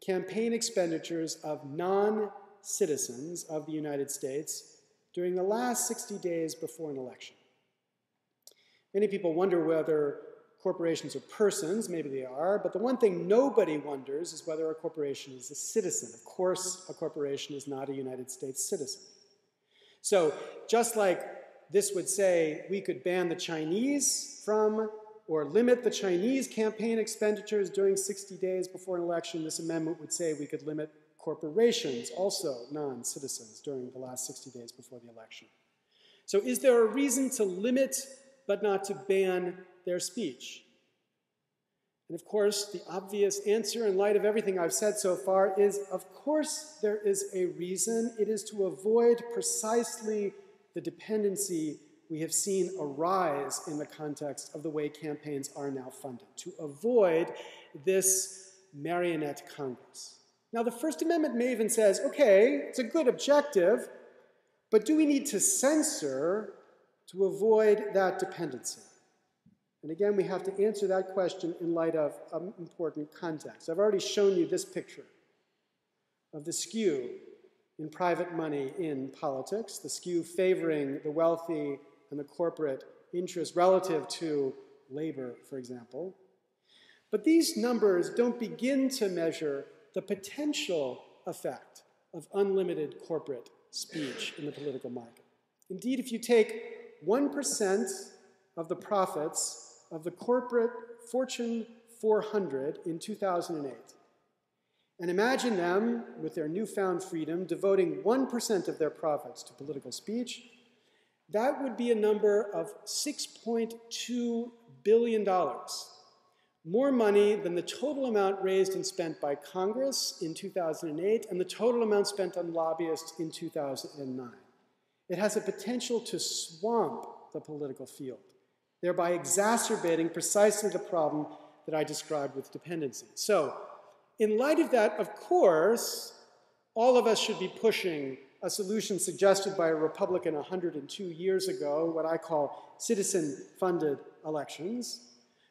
campaign expenditures of non-citizens of the United States during the last 60 days before an election. Many people wonder whether corporations are persons. Maybe they are, but the one thing nobody wonders is whether a corporation is a citizen. Of course, a corporation is not a United States citizen. So just like this would say we could ban the Chinese from or limit the Chinese campaign expenditures during 60 days before an election, this amendment would say we could limit corporations, also non-citizens, during the last 60 days before the election. So is there a reason to limit but not to ban their speech? And of course, the obvious answer in light of everything I've said so far is, of course, there is a reason. It is to avoid precisely the dependency we have seen arise in the context of the way campaigns are now funded, to avoid this marionette Congress. Now, the First Amendment may even says, okay, it's a good objective, but do we need to censor to avoid that dependency? And again, we have to answer that question in light of important context. I've already shown you this picture of the skew in private money in politics, the skew favoring the wealthy and the corporate interest relative to labor, for example. But these numbers don't begin to measure the potential effect of unlimited corporate speech in the political market. Indeed, if you take 1% of the profits of the corporate Fortune 400 in 2008, and imagine them, with their newfound freedom, devoting 1% of their profits to political speech, that would be a number of $6.2 billion, more money than the total amount raised and spent by Congress in 2008 and the total amount spent on lobbyists in 2009. It has a potential to swamp the political field, thereby exacerbating precisely the problem that I described with dependency. So, in light of that, of course, all of us should be pushing a solution suggested by a Republican 102 years ago, what I call citizen-funded elections,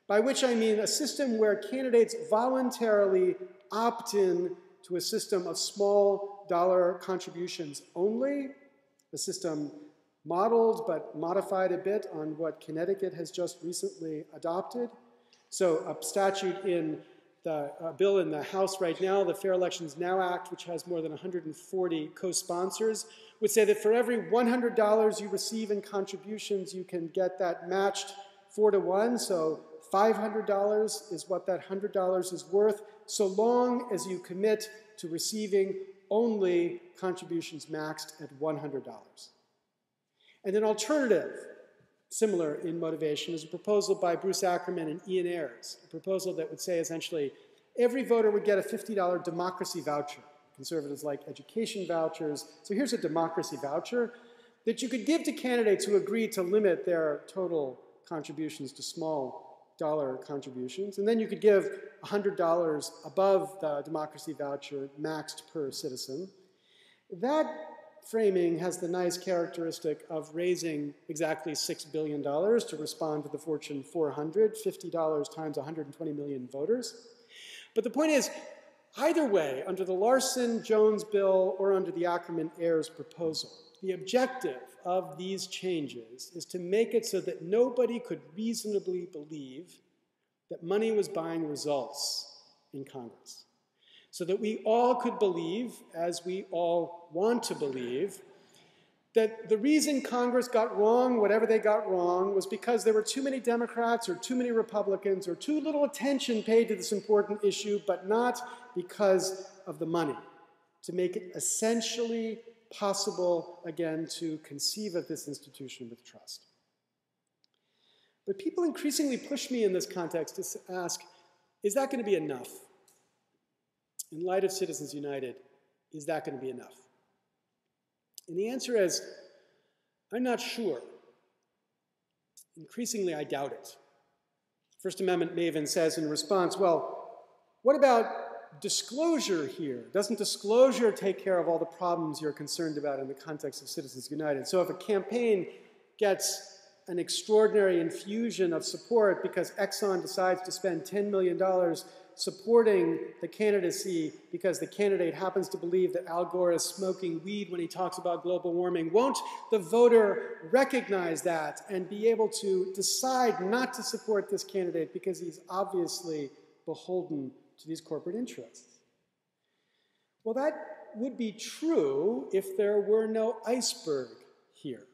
by which I mean a system where candidates voluntarily opt in to a system of small dollar contributions only, a system modeled but modified a bit on what Connecticut has just recently adopted. So a statute in the bill in the House right now, the Fair Elections Now Act, which has more than 140 co-sponsors, would say that for every $100 you receive in contributions, you can get that matched 4 to 1. So $500 is what that $100 is worth, so long as you commit to receiving only contributions maxed at $100. And an alternative, similar in motivation, is a proposal by Bruce Ackerman and Ian Ayres, a proposal that would say essentially every voter would get a $50 democracy voucher. Conservatives like education vouchers. So here's a democracy voucher that you could give to candidates who agree to limit their total contributions to small dollar contributions. And then you could give $100 above the democracy voucher maxed per citizen. That framing has the nice characteristic of raising exactly $6 billion to respond to the Fortune 400, $50 times 120 million voters. But the point is, either way, under the Larson-Jones bill or under the Ackerman-Ayres proposal, the objective of these changes is to make it so that nobody could reasonably believe that money was buying results in Congress. So that we all could believe, as we all want to believe, that the reason Congress got wrong, whatever they got wrong, was because there were too many Democrats or too many Republicans or too little attention paid to this important issue, but not because of the money, to make it essentially possible, again, to conceive of this institution with trust. But people increasingly push me in this context to ask, is that going to be enough? In light of Citizens United, is that going to be enough? And the answer is, I'm not sure. Increasingly, I doubt it. First Amendment maven says in response, well, what about disclosure here? Doesn't disclosure take care of all the problems you're concerned about in the context of Citizens United? So if a campaign gets an extraordinary infusion of support because Exxon decides to spend $10 million supporting the candidacy because the candidate happens to believe that Al Gore is smoking weed when he talks about global warming, won't the voter recognize that and be able to decide not to support this candidate because he's obviously beholden to these corporate interests? Well, that would be true if there were no iceberg here.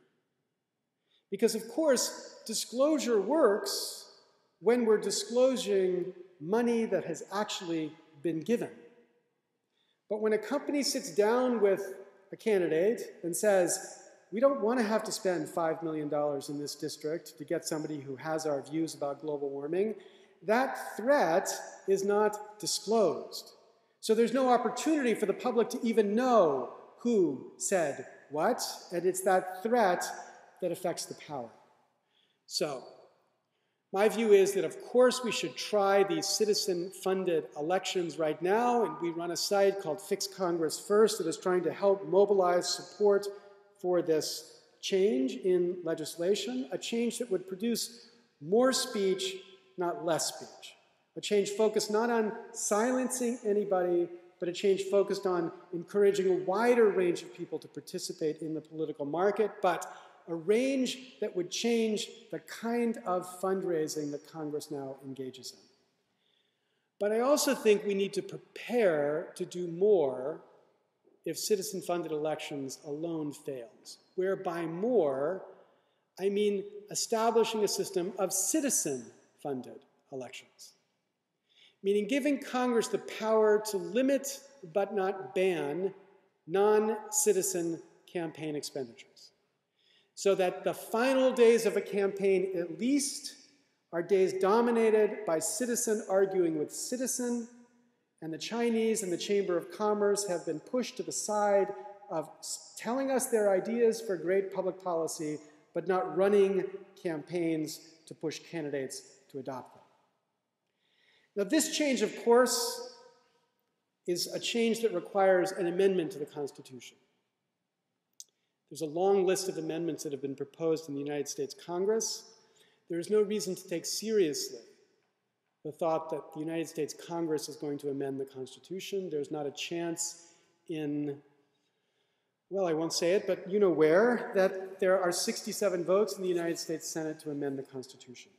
Because, of course, disclosure works when we're disclosing money that has actually been given. But when a company sits down with a candidate and says, we don't want to have to spend $5 million in this district to get somebody who has our views about global warming, that threat is not disclosed. So there's no opportunity for the public to even know who said what, and it's that threat that affects the power. So, my view is that, of course, we should try these citizen-funded elections right now, and we run a site called Fix Congress First that is trying to help mobilize support for this change in legislation, a change that would produce more speech, not less speech. A change focused not on silencing anybody, but a change focused on encouraging a wider range of people to participate in the political market, but a range that would change the kind of fundraising that Congress now engages in. But I also think we need to prepare to do more if citizen-funded elections alone fails, where by more, I mean establishing a system of citizen-funded elections, meaning giving Congress the power to limit but not ban non-citizen campaign expenditures, so that the final days of a campaign at least are days dominated by citizen arguing with citizen, and the Chinese and the Chamber of Commerce have been pushed to the side of telling us their ideas for great public policy, but not running campaigns to push candidates to adopt them. Now, this change, of course, is a change that requires an amendment to the Constitution. There's a long list of amendments that have been proposed in the United States Congress. There is no reason to take seriously the thought that the United States Congress is going to amend the Constitution. There's not a chance in, well, I won't say it, but you know where, that there are 67 votes in the United States Senate to amend the Constitution.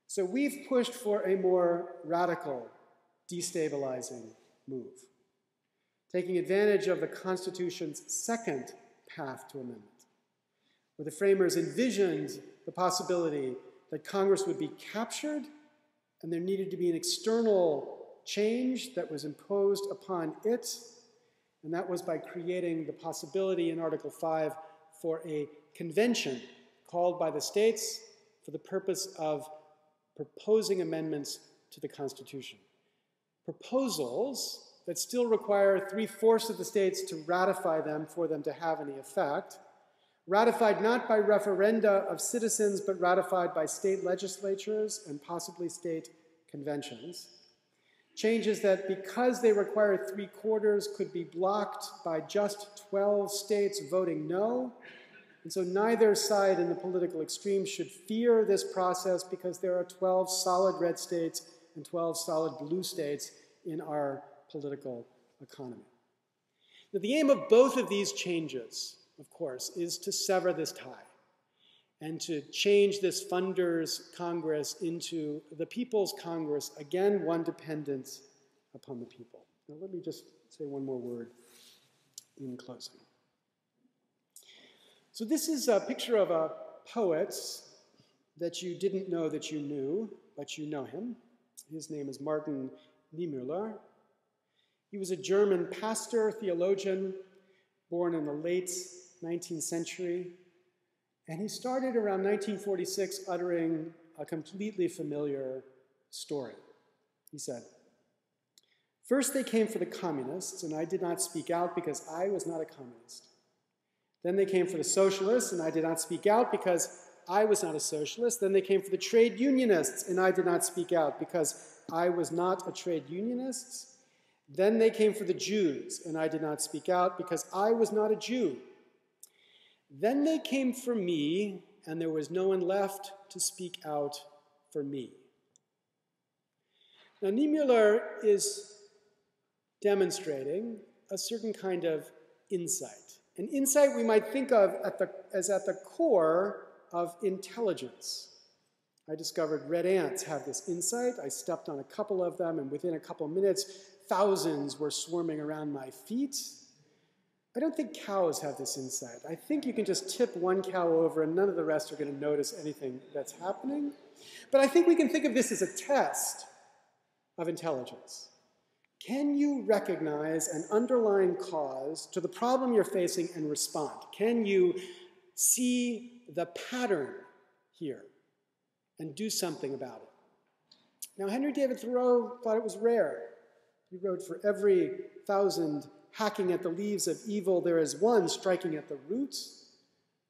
So we've pushed for a more radical, destabilizing move, taking advantage of the Constitution's second path to amendment, where the framers envisioned the possibility that Congress would be captured and there needed to be an external change that was imposed upon it, and that was by creating the possibility in Article 5 for a convention called by the states for the purpose of proposing amendments to the Constitution. Proposals that still require 3/4 of the states to ratify them for them to have any effect, ratified not by referenda of citizens, but ratified by state legislatures and possibly state conventions. Changes that, because they require 3/4, could be blocked by just 12 states voting no. And so neither side in the political extreme should fear this process because there are 12 solid red states and 12 solid blue states in our political economy. Now, the aim of both of these changes, of course, is to sever this tie and to change this funders' Congress into the People's Congress, again, one dependent upon the people. Now, let me just say one more word in closing. So this is a picture of a poet that you didn't know that you knew, but you know him. His name is Martin Niemöller. He was a German pastor, theologian, born in the late 19th century. And he started around 1946 uttering a completely familiar story. He said, "First they came for the communists, and I did not speak out because I was not a communist. Then they came for the socialists, and I did not speak out because I was not a socialist. Then they came for the trade unionists, and I did not speak out because I was not a trade unionist. Then they came for the Jews, and I did not speak out because I was not a Jew. Then they came for me, and there was no one left to speak out for me." Now, Niemöller is demonstrating a certain kind of insight. An insight we might think of as at the core of intelligence. I discovered red ants have this insight. I stepped on a couple of them, and within a couple of minutes, thousands were swarming around my feet. I don't think cows have this insight. I think you can just tip one cow over and none of the rest are going to notice anything that's happening. But I think we can think of this as a test of intelligence. Can you recognize an underlying cause to the problem you're facing and respond? Can you see the pattern here and do something about it? Now, Henry David Thoreau thought it was rare. He wrote, "For every 1,000 hacking at the leaves of evil, there is one striking at the roots."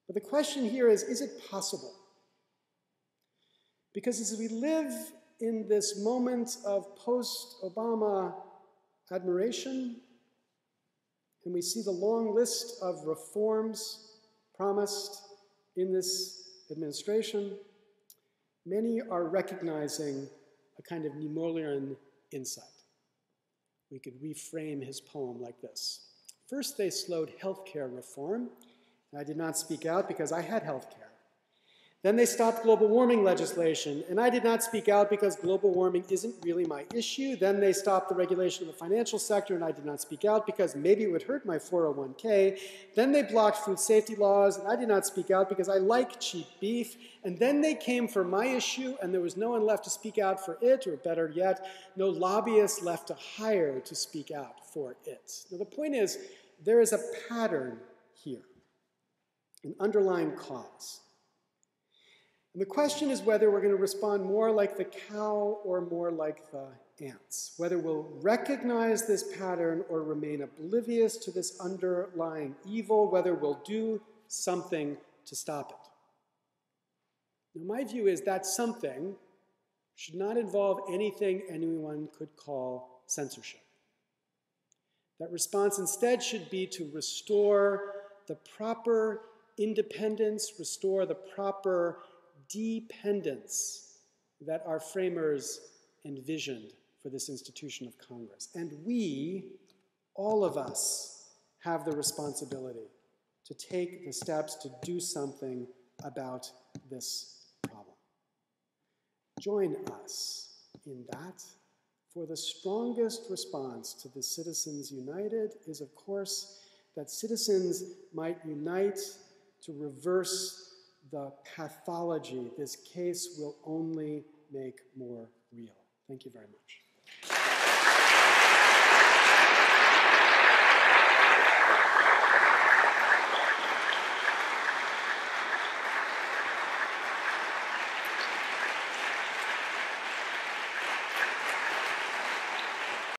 But the question here is it possible? Because as we live in this moment of post-Obama admiration, and we see the long list of reforms promised in this administration, many are recognizing a kind of Niemöllerian insight. We could reframe his poem like this. First, they slowed healthcare reform, and I did not speak out because I had healthcare. Then they stopped global warming legislation, and I did not speak out because global warming isn't really my issue. Then they stopped the regulation of the financial sector, and I did not speak out because maybe it would hurt my 401k. Then they blocked food safety laws, and I did not speak out because I like cheap beef. And then they came for my issue, and there was no one left to speak out for it, or better yet, no lobbyists left to hire to speak out for it. Now, the point is, there is a pattern here, an underlying cause. And the question is whether we're going to respond more like the cow or more like the ants, whether we'll recognize this pattern or remain oblivious to this underlying evil, whether we'll do something to stop it. Now, my view is that something should not involve anything anyone could call censorship. That response instead should be to restore the proper independence, restore the proper dependence that our framers envisioned for this institution of Congress. And we, all of us, have the responsibility to take the steps to do something about this problem. Join us in that, for the strongest response to the Citizens United is, of course, that citizens might unite to reverse the pathology this case will only make more real. Thank you very much.